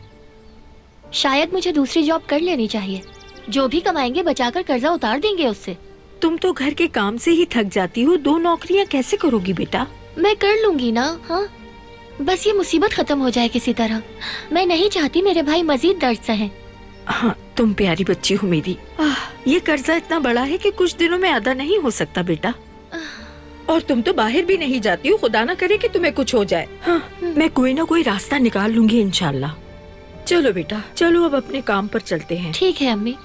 शायद मुझे दूसरी जॉब कर लेनी चाहिए। जो भी कमाएंगे बचाकर कर्जा उतार देंगे उससे। तुम तो घर के काम से ही थक जाती हो, 2 नौकरियां कैसे करोगी बेटा? मैं कर लूंगी ना। हाँ, बस ये मुसीबत खत्म हो जाए किसी तरह। मैं नहीं चाहती मेरे भाई मजीद दर्द सहें। हाँ, तुम प्यारी बच्ची हो मेरी। ये कर्जा इतना बड़ा है कि कुछ दिनों में अदा नहीं हो सकता बेटा। और तुम तो बाहर भी नहीं जाती हो, खुदा ना करे कि तुम्हें कुछ हो जाए। हाँ, मैं कोई ना कोई रास्ता निकाल लूंगी इंशाल्लाह। चलो बेटा, चलो अब अपने काम पर चलते हैं। ठीक है अम्मी।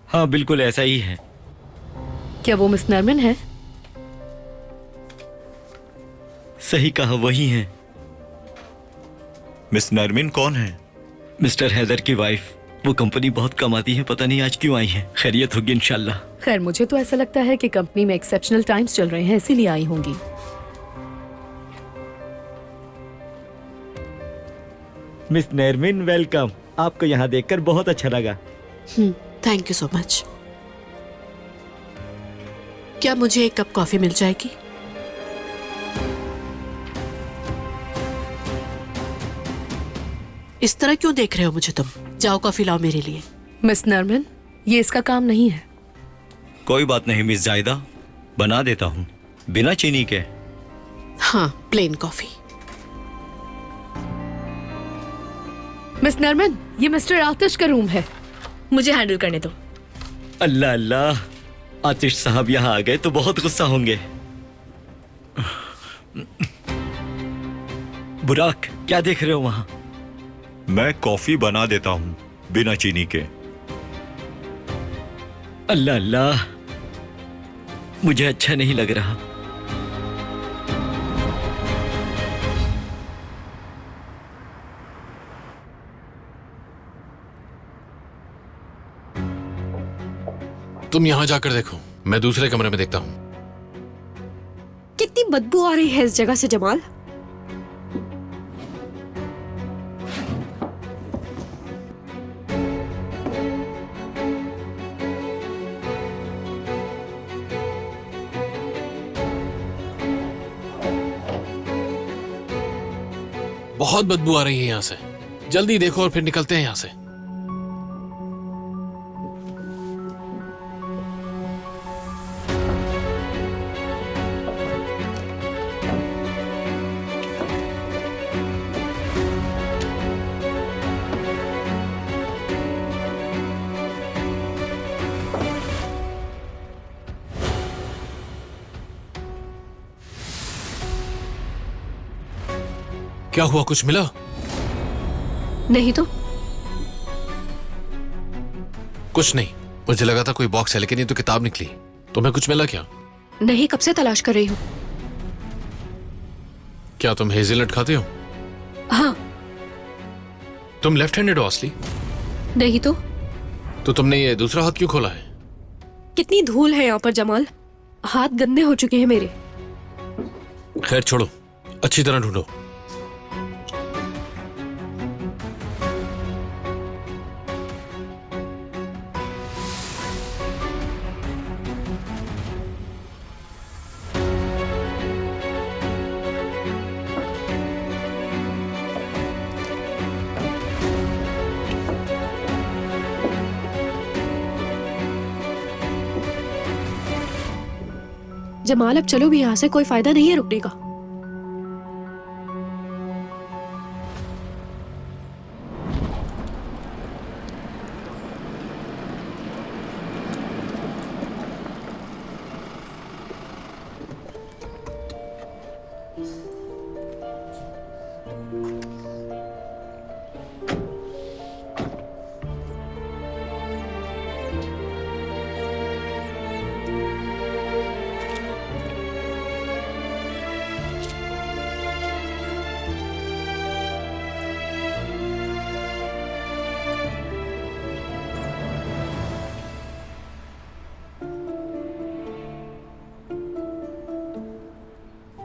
हाँ बिल्कुल ऐसा ही है। क्या वो मिस नरमिन है? सही कहा, वही है। मिस नरमिन कौन है? मिस्टर हैदर की वाइफ। वो कंपनी बहुत कमाती है, पता नहीं आज क्यों आई है। खैरियत होगी इंशाल्लाह। खैर, मुझे तो ऐसा लगता है कि कंपनी में एक्सेप्शनल टाइम्स चल रहे हैं, इसीलिए आई होंगी। Miss Narmin welcome. आपको यहाँ देखकर बहुत अच्छा लगा। Thank you so much. क्या मुझे एक कप कॉफी मिल जाएगी? इस तरह क्यों देख रहे हो मुझे तुम? जाओ कॉफी लाओ मेरे लिए। मिस नरमिन, ये इसका काम नहीं है। कोई बात नहीं मिस जायदा, बना देता हूँ बिना चीनी के। हाँ, प्लेन कॉफी। मिस नरमिन, ये मिस्टर आतिश का रूम है, मुझे हैंडल करने दो। अल्लाह अल्लाह, आतिश साहब यहाँ आ गए तो बहुत गुस्सा होंगे। बुराक, क्या देख रहे हो वहां? मैं कॉफी बना देता हूँ बिना चीनी के। अल्लाह अल्लाह, मुझे अच्छा नहीं लग रहा। तुम यहां जाकर देखो, मैं दूसरे कमरे में देखता हूं। कितनी बदबू आ रही है इस जगह से जमाल। बहुत बदबू आ रही है यहां से। जल्दी देखो और फिर निकलते हैं यहां से। क्या हुआ, कुछ मिला? नहीं तो कुछ नहीं, मुझे लगा था कोई बॉक्स है, लेकिन ये तो किताब निकली। तुम्हें कुछ मिला क्या? नहीं, कब से तलाश कर रही हूँ। क्या तुम हेज़लनट खाते हो? हाँ। तुम लेफ्ट हैंडेड हो असली? नहीं तो तुमने ये दूसरा हाथ क्यों खोला है? कितनी धूल है यहाँ पर जमाल, हाथ गंदे हो चुके हैं मेरे। खैर छोड़ो, अच्छी तरह ढूंढो। जमाल, अब चलो भी यहाँ से, कोई फायदा नहीं है रुकने का।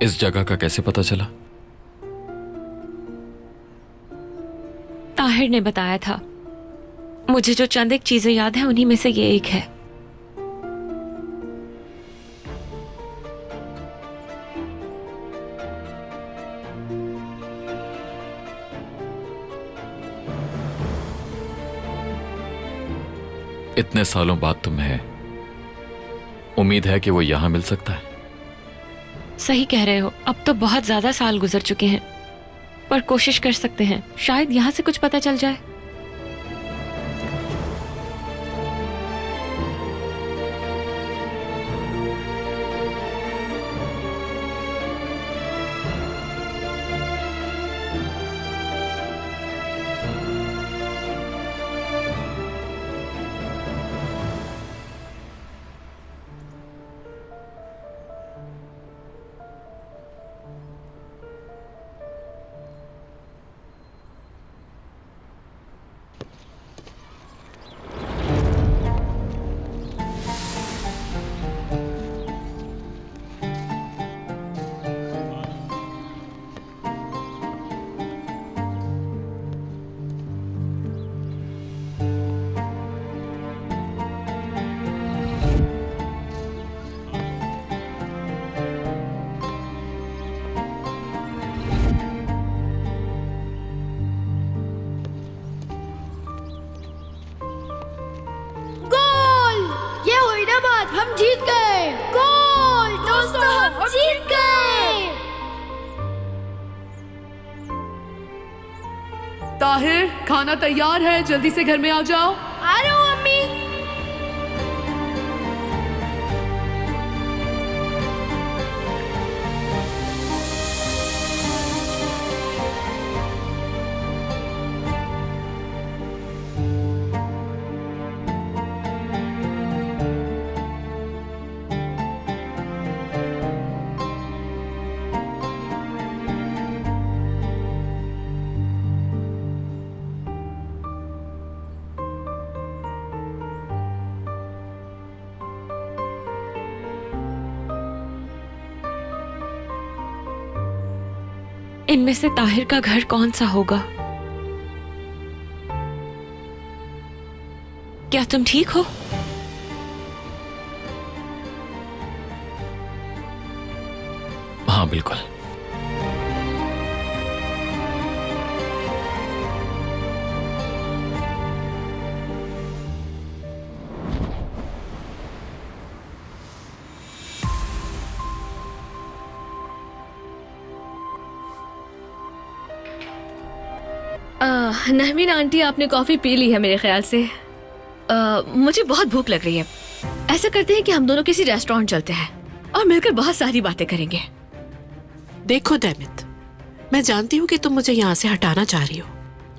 इस जगह का कैसे पता चला? ताहिर ने बताया था। मुझे जो चंद एक चीजें याद है उन्हीं में से ये एक है। इतने सालों बाद तुम्हें उम्मीद है कि वो यहां मिल सकता है? सही कह रहे हो, अब तो बहुत ज्यादा साल गुजर चुके हैं, पर कोशिश कर सकते हैं, शायद यहां से कुछ पता चल जाए। हम जीत गए। गोल दोस्तों, हम जीत गए। ताहिर, खाना तैयार है, जल्दी से घर में आ जाओ। आ रहा हूँ अम्मी। इनमें से ताहिर का घर कौन सा होगा? क्या तुम ठीक हो? हाँ बिल्कुल। नहमीन आंटी, आपने कॉफी पी ली है मेरे ख्याल से। मुझे बहुत भूख लग रही है। ऐसा करते हैं कि हम दोनों किसी रेस्टोरेंट चलते हैं और मिलकर बहुत सारी बातें करेंगे। देखो दैमित, मैं जानती हूँ कि तुम मुझे यहाँ से हटाना चाह रही हो,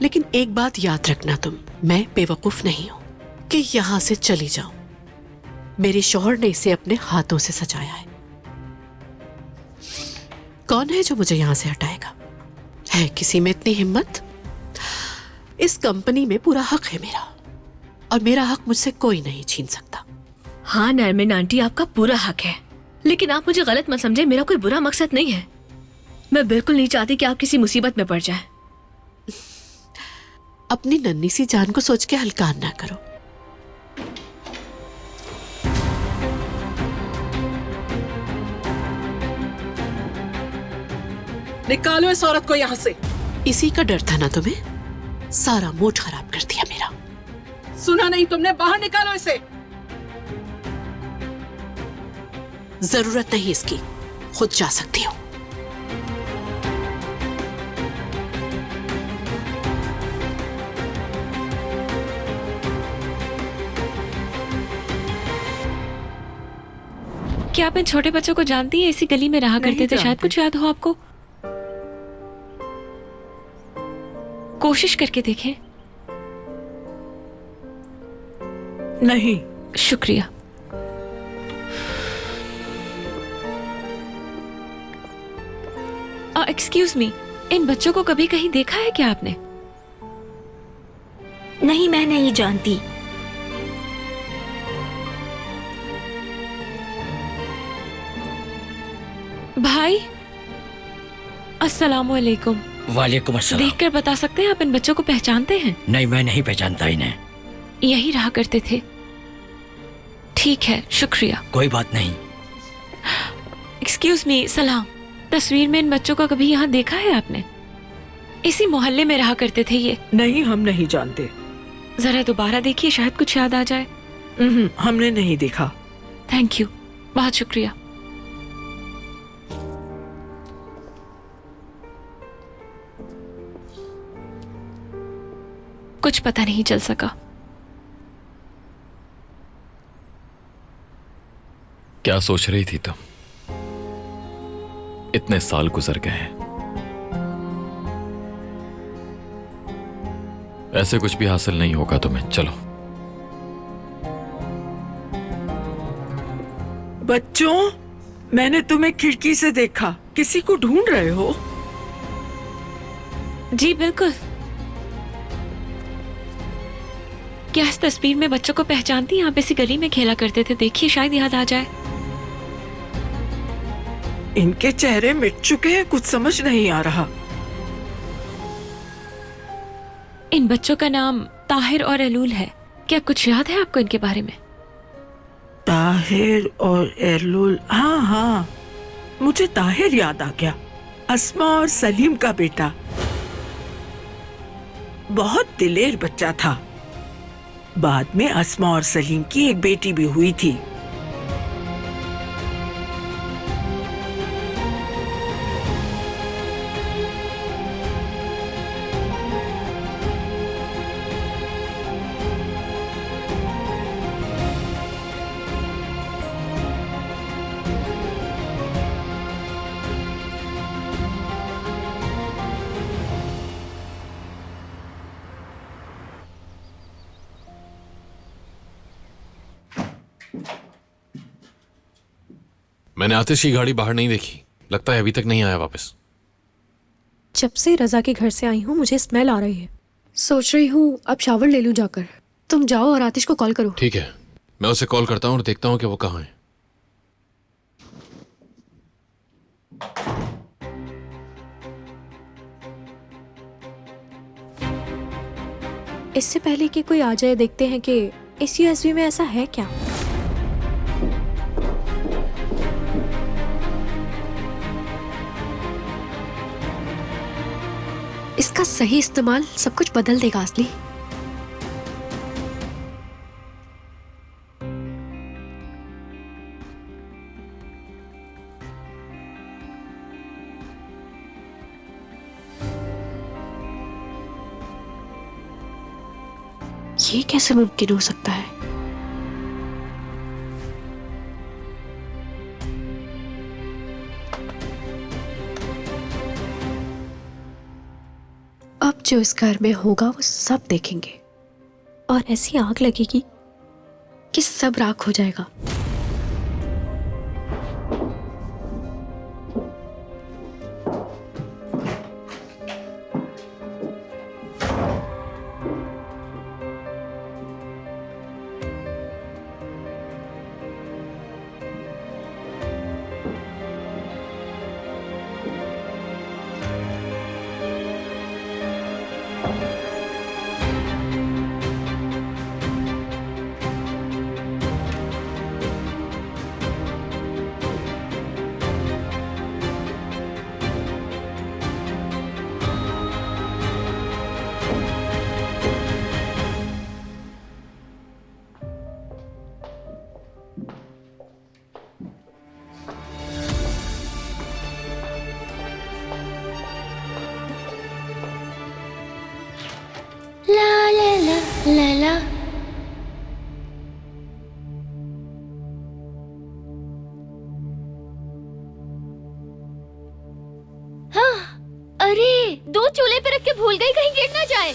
लेकिन एक बात याद रखना, मैं बेवकूफ नहीं हूँ कि यहाँ से चली जाऊं। मेरे शौहर ने इसे अपने हाथों से सजाया है। कौन है जो मुझे यहाँ से हटाएगा? है किसी में इतनी हिम्मत? इस कंपनी में पूरा हक है मेरा, और मेरा हक मुझसे कोई नहीं छीन सकता। हाँ नरमिन आंटी, आपका पूरा हक है, लेकिन आप मुझे गलत मत समझे, मेरा कोई बुरा मकसद नहीं है। मैं बिल्कुल नहीं चाहती कि आप किसी मुसीबत में पड़ जाएं। अपनी नन्ही सी जान को सोच के हल्कान ना करो। निकालो इस औरत को यहाँ से। इसी का डर था ना तुम्हें? सारा मूड खराब कर दिया मेरा। सुना नहीं तुमने? बाहर निकालो इसे। जरूरत नहीं इसकी, खुद जा सकती हूँ। क्या आप इन छोटे बच्चों को जानती है? इसी गली में रहा करते थे, शायद कुछ याद हो आपको। कोशिश करके देखें। नहीं। शुक्रिया। एक्सक्यूज मी, इन बच्चों को कभी कहीं देखा है क्या आपने? नहीं, मैं नहीं जानती। भाई, अस्सलामुअलैकुम। वालेकुम अस्सलाम। देखकर बता सकते हैं आप इन बच्चों को पहचानते हैं? नहीं, मैं नहीं पहचानता इन्हें। यही रहा करते थे। ठीक है, शुक्रिया। कोई बात नहीं। एक्सक्यूज मी, सलाम। तस्वीर में इन बच्चों को कभी यहाँ देखा है आपने? इसी मोहल्ले में रहा करते थे ये। नहीं, हम नहीं जानते। जरा दोबारा देखिए, शायद कुछ याद आ जाए। हमने नहीं देखा। थैंक यू, बहुत शुक्रिया। कुछ पता नहीं चल सका। क्या सोच रही थी तुम? इतने साल गुजर गए हैं, ऐसे कुछ भी हासिल नहीं होगा तुम्हें। चलो। बच्चों, मैंने तुम्हें खिड़की से देखा। किसी को ढूंढ रहे हो? जी बिल्कुल। क्या इस तस्वीर में बच्चों को पहचानती हैं? आप इसी गली में खेला करते थे, देखिए शायद याद आ जाए। इनके चेहरे मिट चुके हैं, कुछ समझ नहीं आ रहा। इन बच्चों का नाम ताहिर और एलूल है। क्या कुछ याद है आपको इनके बारे में? ताहिर और एलूल, हाँ हाँ, मुझे ताहिर याद आ गया। अस्मा और सलीम का बेटा। बहुत दिलेर बच्चा था। बाद में अस्मा और सलीम की एक बेटी भी हुई थी। मैंने आतिश की गाड़ी बाहर नहीं देखी, लगता है अभी तक नहीं आया वापस। जब से रजा के घर से आई हूँ मुझे स्मेल आ रही है। सोच रही हूँ अब शावर ले लूँ जाकर। तुम जाओ और आतिश को कॉल करो। ठीक है, मैं उसे कॉल करता हूँ और देखता हूँ कि वो कहाँ है। इससे पहले कि कोई आ जाए देखते हैं कि इस यूएसबी में ऐसा है क्या। इसका सही इस्तेमाल सब कुछ बदल देगा असली। ये कैसे मुमकिन हो सकता है? अब जो इस घर में होगा वो सब देखेंगे और ऐसी आग लगेगी कि सब राख हो जाएगा। ला ला ला ला ला। हाँ, अरे 2 चूल्हे पे रख के भूल गई, कहीं गिर ना जाए।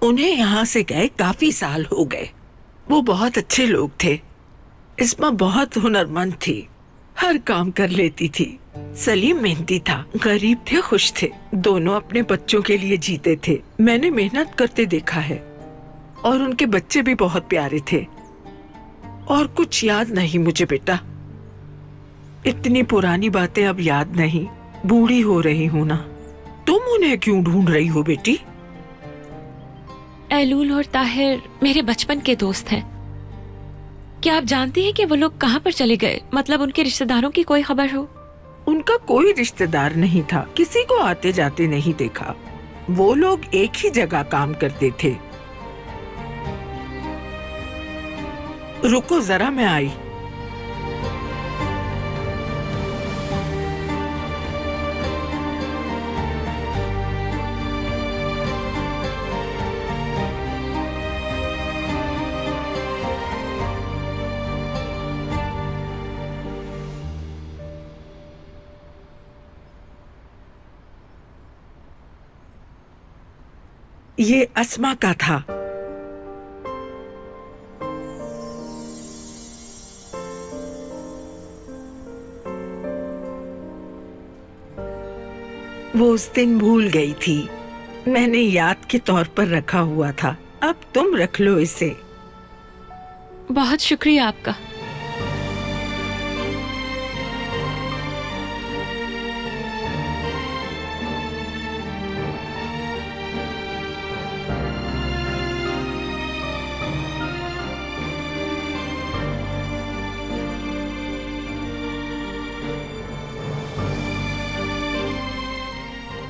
उन्हें यहाँ से गए काफी साल हो गए। वो बहुत अच्छे लोग थे। इस्मा बहुत हुनरमंद थी, हर काम कर लेती थी। सलीम मेहनती था, गरीब थे खुश थे, दोनों अपने बच्चों के लिए जीते थे। मैंने मेहनत करते देखा है और उनके बच्चे भी बहुत प्यारे थे। और कुछ याद नहीं मुझे बेटा, इतनी पुरानी बातें अब याद नहीं। बूढ़ी हो रही हूँ ना। तुम उन्हें क्यों ढूंढ रही हो बेटी? एलूल और ताहिर मेरे बचपन के दोस्त हैं। क्या आप जानती हैं कि वो लोग कहाँ पर चले गए? मतलब उनके रिश्तेदारों की कोई खबर हो? उनका कोई रिश्तेदार नहीं था, किसी को आते जाते नहीं देखा। वो लोग एक ही जगह काम करते थे। रुको जरा, मैं आई। ये अस्मा का था। वो उस दिन भूल गई थी, मैंने याद के तौर पर रखा हुआ था। अब तुम रख लो इसे। बहुत शुक्रिया आपका।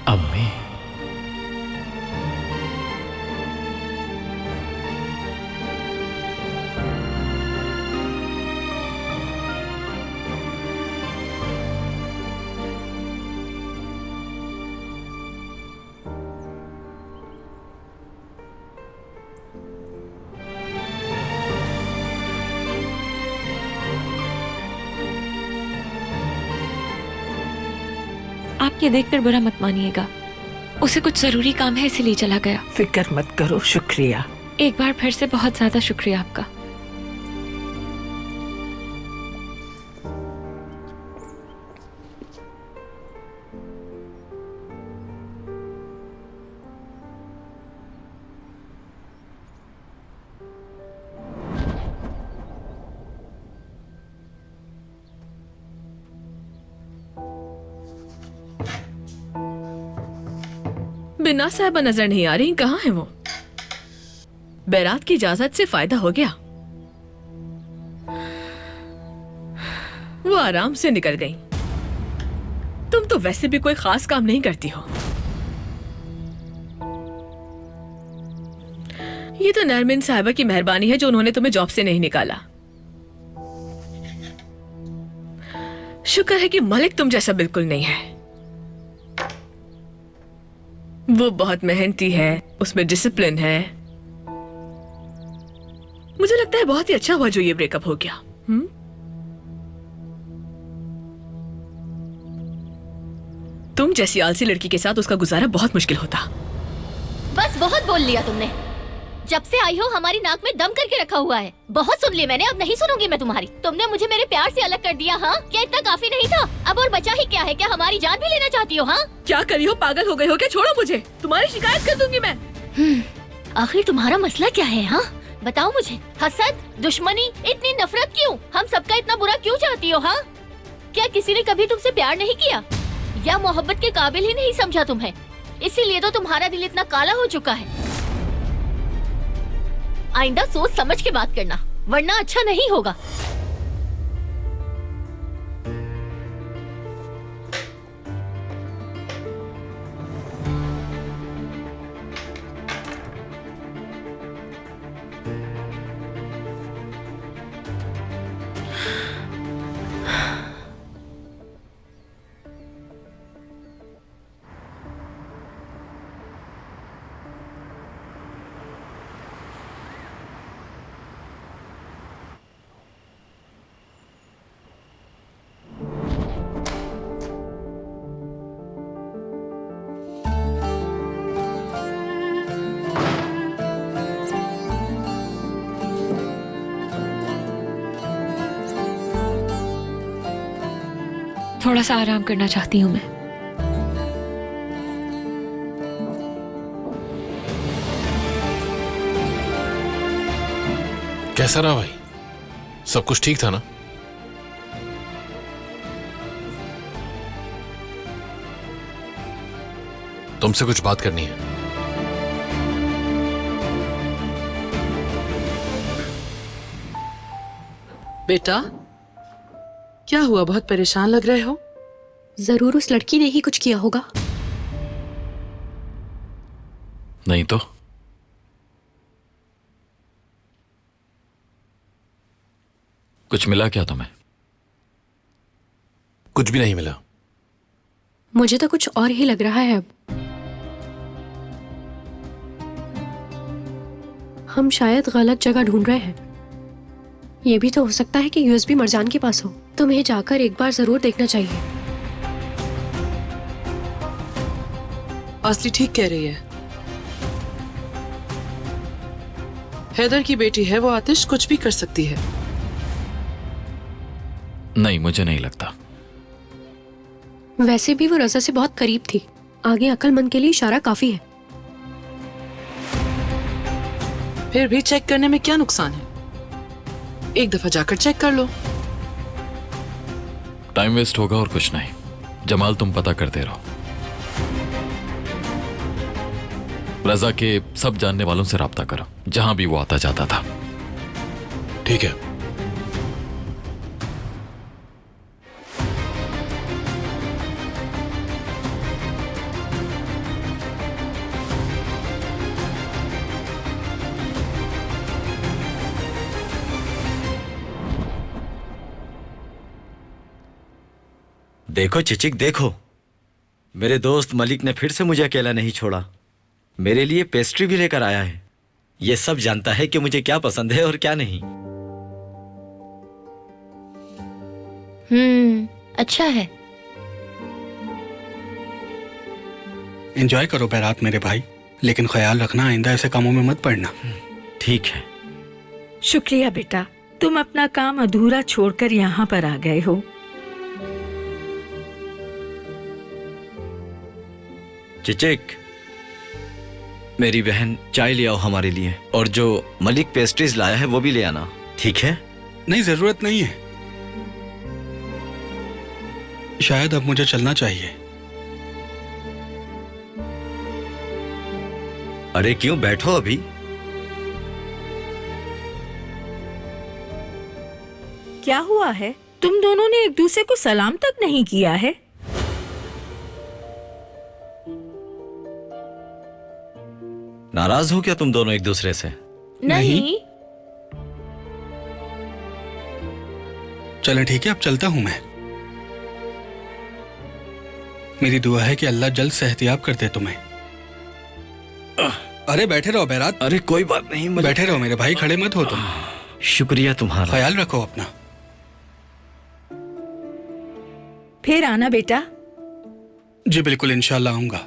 अम्मी, आप ये देखकर बुरा मत मानिएगा, उसे कुछ जरूरी काम है इसीलिए चला गया। फिक्र मत करो, शुक्रिया। एक बार फिर से बहुत ज्यादा शुक्रिया आपका। बिना साहबा नजर नहीं आ रही, कहाँ है वो? बैरात की इजाजत से फायदा हो गया, वो आराम से निकल गई। तुम तो वैसे भी कोई खास काम नहीं करती हो। ये तो नरमिन साहिबा की मेहरबानी है जो उन्होंने तुम्हें जॉब से नहीं निकाला। शुक्र है कि मलिक तुम जैसा बिल्कुल नहीं है। वो बहुत मेहनती है, उसमें डिसिप्लिन है। मुझे लगता है बहुत ही अच्छा हुआ जो ये ब्रेकअप हो गया। तुम जैसी आलसी लड़की के साथ उसका गुजारा बहुत मुश्किल होता। बस बहुत बोल लिया तुमने। जब से आई हो हमारी नाक में दम करके रखा हुआ है। बहुत सुन लिया मैंने, अब नहीं सुनूंगी मैं तुम्हारी। तुमने मुझे मेरे प्यार से अलग कर दिया। हाँ, क्या इतना काफी नहीं था? अब और बचा ही क्या है? क्या हमारी जान भी लेना चाहती हो? हाँ, क्या करी हो? पागल हो गई हो क्या? छोड़ो मुझे, तुम्हारी शिकायत कर दूंगी मैं। आखिर तुम्हारा मसला क्या है? हाँ बताओ मुझे। हसद, दुश्मनी, इतनी नफरत क्यों? हम सबका इतना बुरा क्यों चाहती हो? हाँ, क्या किसी ने कभी तुमसे प्यार नहीं किया या मोहब्बत के काबिल ही नहीं समझा तुम्हें? इसीलिए तो तुम्हारा दिल इतना काला हो चुका है। आइंदा सोच समझ के बात करना, वरना अच्छा नहीं होगा। थोड़ा सा आराम करना चाहती हूँ मैं। कैसा रहा भाई? सब कुछ ठीक था ना? तुमसे कुछ बात करनी है। बेटा, क्या हुआ? बहुत परेशान लग रहे हो। जरूर उस लड़की ने ही कुछ किया होगा। नहीं तो कुछ मिला क्या तुम्हें? कुछ भी नहीं मिला। मुझे तो कुछ और ही लग रहा है। अब हम शायद गलत जगह ढूंढ रहे हैं। ये भी तो हो सकता है कि यूएसबी मरजान के पास हो। तुम्हें जाकर एक बार जरूर देखना चाहिए। असली ठीक कह रही है। हैदर की बेटी है वो, आतिश कुछ भी कर सकती है। नहीं, मुझे नहीं लगता। वैसे भी वो रजा से बहुत करीब थी। आगे अक्लमंद के लिए इशारा काफी है। फिर भी चेक करने में क्या नुकसान है? एक दफा जाकर चेक कर लो। टाइम वेस्ट होगा और कुछ नहीं। जमाल, तुम पता करते रहो। रजा के सब जानने वालों से राब्ता करो, जहां भी वो आता जाता था। ठीक है। देखो चिचिक, देखो, मेरे दोस्त मलिक ने फिर से मुझे अकेला नहीं छोड़ा। मेरे लिए पेस्ट्री भी लेकर आया है। ये सब जानता है कि मुझे क्या पसंद है और क्या नहीं। अच्छा है। एंजॉय करो बारात मेरे भाई, लेकिन ख्याल रखना आइंदा ऐसे कामों में मत पड़ना। ठीक है। शुक्रिया बेटा, तुम अपना काम अधूरा छोड़कर यहाँ पर आ गए हो। चिचिक, मेरी बहन चाय ले आओ हमारे लिए, और जो मलिक पेस्ट्रीज लाया है वो भी ले आना, ठीक है? नहीं, जरूरत नहीं है। शायद अब मुझे चलना चाहिए। अरे क्यों, बैठो अभी। क्या हुआ है? तुम दोनों ने एक दूसरे को सलाम तक नहीं किया है। नाराज हो क्या तुम दोनों एक दूसरे से? नहीं। चलें, ठीक है, अब चलता हूं मैं। मेरी दुआ है कि अल्लाह जल्द सेहतियाब कर दे तुम्हें। अरे बैठे रहो बैरात। अरे कोई बात नहीं, बैठे रहो मेरे भाई, खड़े मत हो तुम। शुक्रिया तुम्हारा। ख्याल रखो अपना। फिर आना बेटा। जी बिल्कुल, इंशाल्लाह आऊंगा।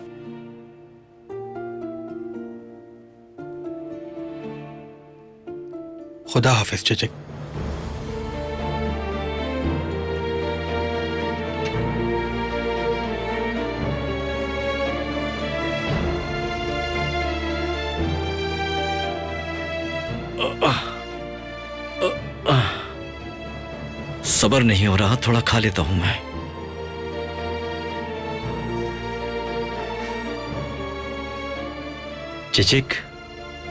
खुदा हाफिज चिचिक। सब्र नहीं हो रहा, थोड़ा खा लेता हूं मैं। चिचिक,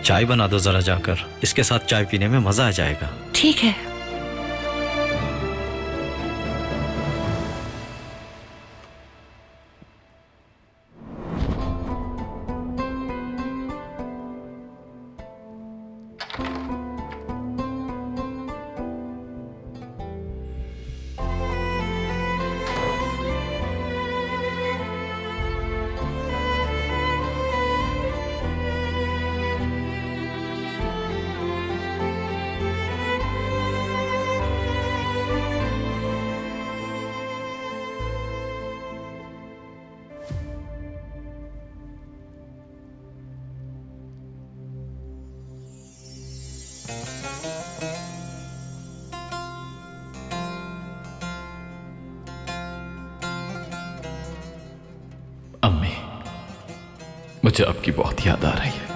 चाय बना दो जरा जाकर। इसके साथ चाय पीने में मजा आ जाएगा। ठीक है। मुझे आपकी बहुत याद आ रही है।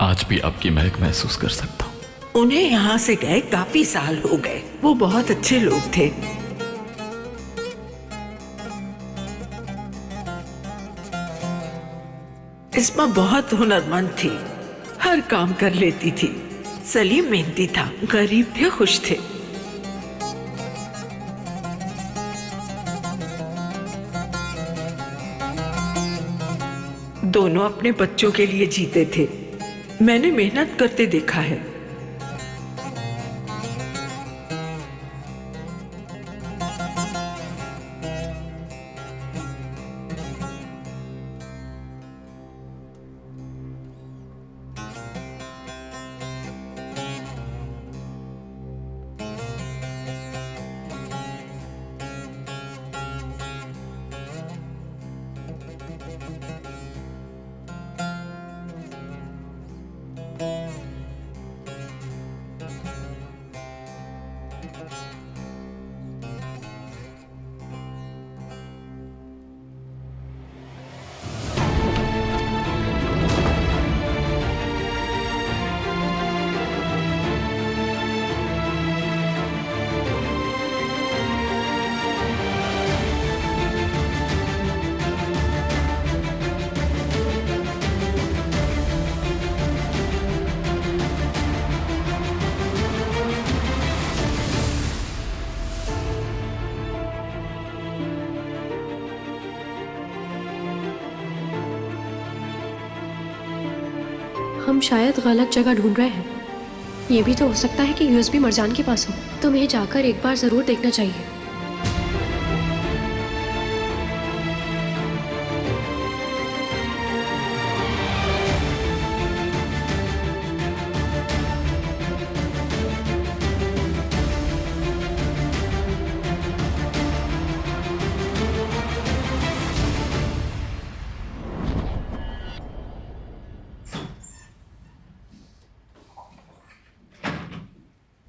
आज भी आपकी महक महसूस कर सकता हूं। उन्हें यहाँ से गए काफी साल हो गए। वो बहुत अच्छे लोग थे। इस्मा बहुत हुनरमंद थी, हर काम कर लेती थी। सलीम मेहनती था, गरीब थे, खुश थे। दोनों अपने बच्चों के लिए जीते थे। मैंने मेहनत करते देखा है। हम शायद गलत जगह ढूंढ रहे हैं। ये भी तो हो सकता है कि यूएसबी मरजान के पास हो। तुम्हें जाकर एक बार जरूर देखना चाहिए।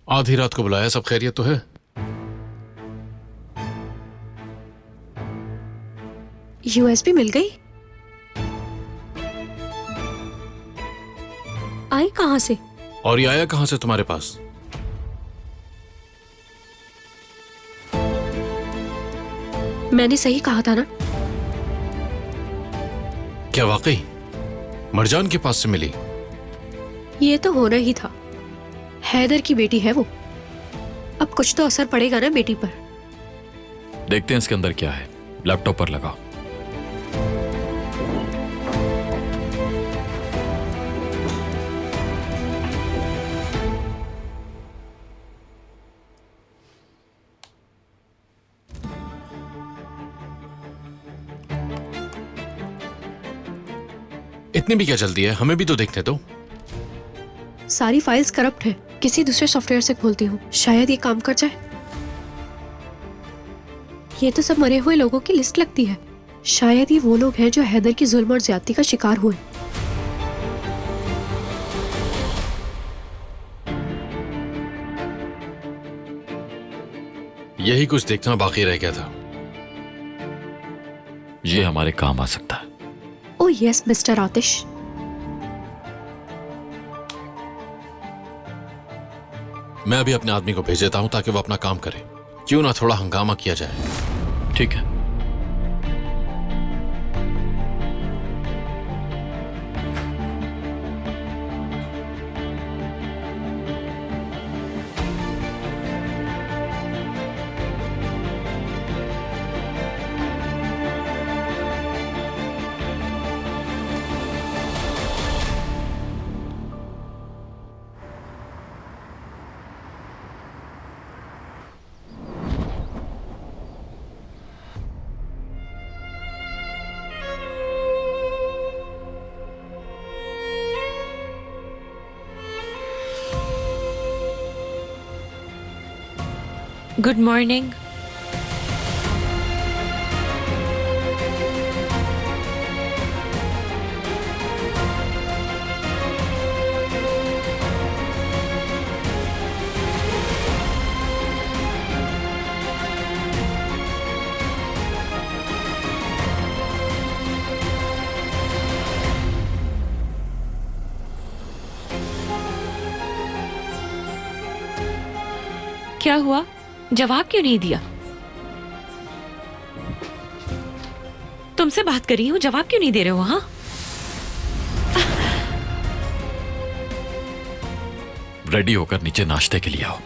आधी रात को बुलाया, सब खैरियत तो है? यूएसबी मिल गई? आई कहां से? और ये आया कहां से तुम्हारे पास? मैंने सही कहा था ना? क्या वाकई मरजान के पास से मिली? ये तो होना ही था। हैदर की बेटी है वो। अब कुछ तो असर पड़ेगा ना बेटी पर। देखते हैं इसके अंदर क्या है। लैपटॉप पर लगाओ। इतनी भी क्या जल्दी है? हमें भी तो देखने दो। सारी फाइल्स करप्ट है। किसी दूसरे सॉफ्टवेयर से खोलती हूँ, शायद ये काम कर जाए। ये तो सब मरे हुए लोगों की लिस्ट लगती है। शायद ये वो लोग हैं जो हैदर की जुल्म और ज्यादती का शिकार हुए। यही कुछ देखना बाकी रह गया था। ये हमारे काम आ सकता है। ओह यस मिस्टर आतिश। मैं अभी अपने आदमी को भेज देता हूं ताकि वो अपना काम करे। क्यों ना थोड़ा हंगामा किया जाए। ठीक है। Good morning. क्या हुआ? जवाब क्यों नहीं दिया? तुमसे बात कर रही हूं, जवाब क्यों नहीं दे रहे हो? हाँ, रेडी होकर नीचे नाश्ते के लिए आओ।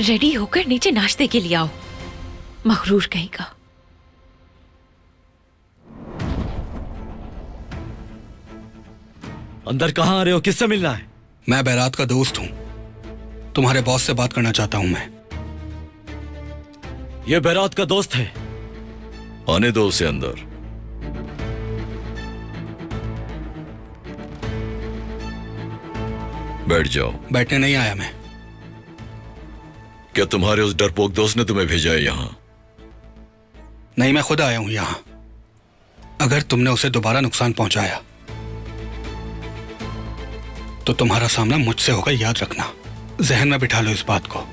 रेडी होकर नीचे नाश्ते के लिए आओ, मखरूर कहीं का। अंदर कहां आ रहे हो? किससे मिलना है? मैं बैरात का दोस्त हूं, तुम्हारे बॉस से बात करना चाहता हूं मैं। ये बैरात का दोस्त है। आने दो उसे अंदर। बैठ जाओ। बैठने नहीं आया मैं। क्या तुम्हारे उस डरपोक दोस्त ने तुम्हें भेजा है यहां? नहीं, मैं खुद आया हूं यहां। अगर तुमने उसे दोबारा नुकसान पहुंचाया तो तुम्हारा सामना मुझसे होगा, याद रखना। जहन में बिठा लो इस बात को।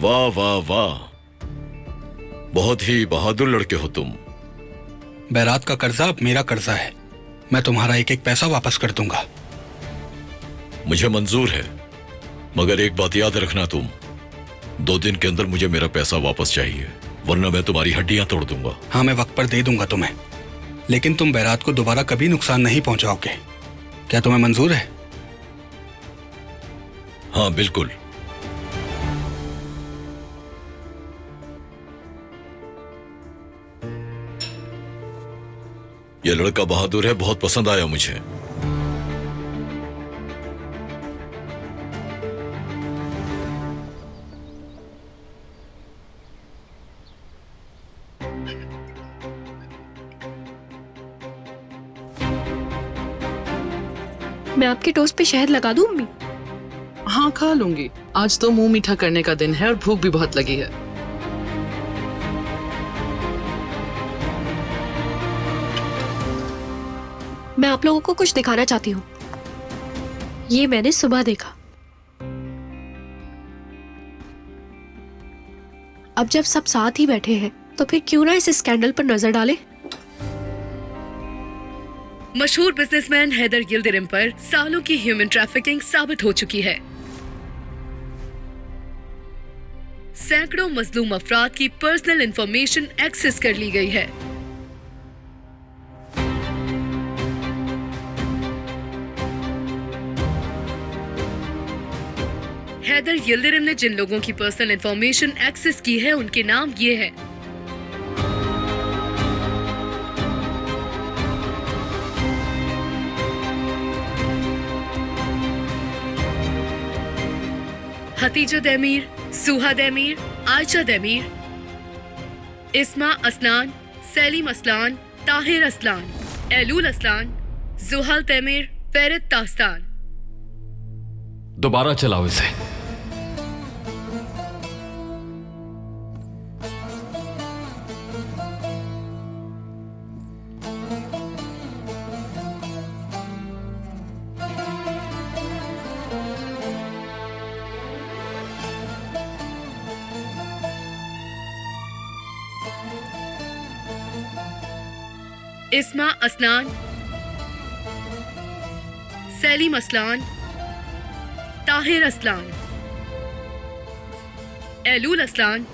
वाह वाह वाह, बहुत ही बहादुर लड़के हो तुम। बैरात का कर्जा अब मेरा कर्जा है। मैं तुम्हारा एक एक पैसा वापस कर दूंगा। मुझे मंजूर है, मगर एक बात याद रखना, तुम 2 दिन के अंदर मुझे मेरा पैसा वापस चाहिए, वरना मैं तुम्हारी हड्डियां तोड़ दूंगा। हाँ, मैं वक्त पर दे दूंगा तुम्हें, लेकिन तुम बैरात को दोबारा कभी नुकसान नहीं पहुंचाओगे। क्या तुम्हें मंजूर है? हाँ बिल्कुल। यह लड़का बहादुर है, बहुत पसंद आया मुझे। मैं आपके टोस्ट पे शहद लगा दूं अम्मी? हाँ, खा लूंगी। आज तो मुंह मीठा करने का दिन है और भूख भी बहुत लगी है। मैं आप लोगों को कुछ दिखाना चाहती हूँ। ये मैंने सुबह देखा। अब जब सब साथ ही बैठे हैं तो फिर क्यों ना इस स्कैंडल पर नजर डालें। मशहूर बिजनेसमैन हैदर यिल्दिरिम पर सालों की ह्यूमन ट्रैफिकिंग साबित हो चुकी है। सैकड़ों मजलूम अफराद की पर्सनल इंफॉर्मेशन एक्सेस कर ली गई है। हैदर यिल्दिरिम ने जिन लोगों की पर्सनल इंफॉर्मेशन एक्सेस की है, उनके नाम ये है: हतीजा दैमीर, सुहा दैमीर, आयशा दैमीर, इस्मा असलान, सलीम असलान, ताहिर असलान, एलूल असलान, जुहल तैमीर, फेरित तास्तान। दोबारा चलाओ इसे। इस्मा असलान, सलीम असलान, ताहिर असलान, एलूल असलान,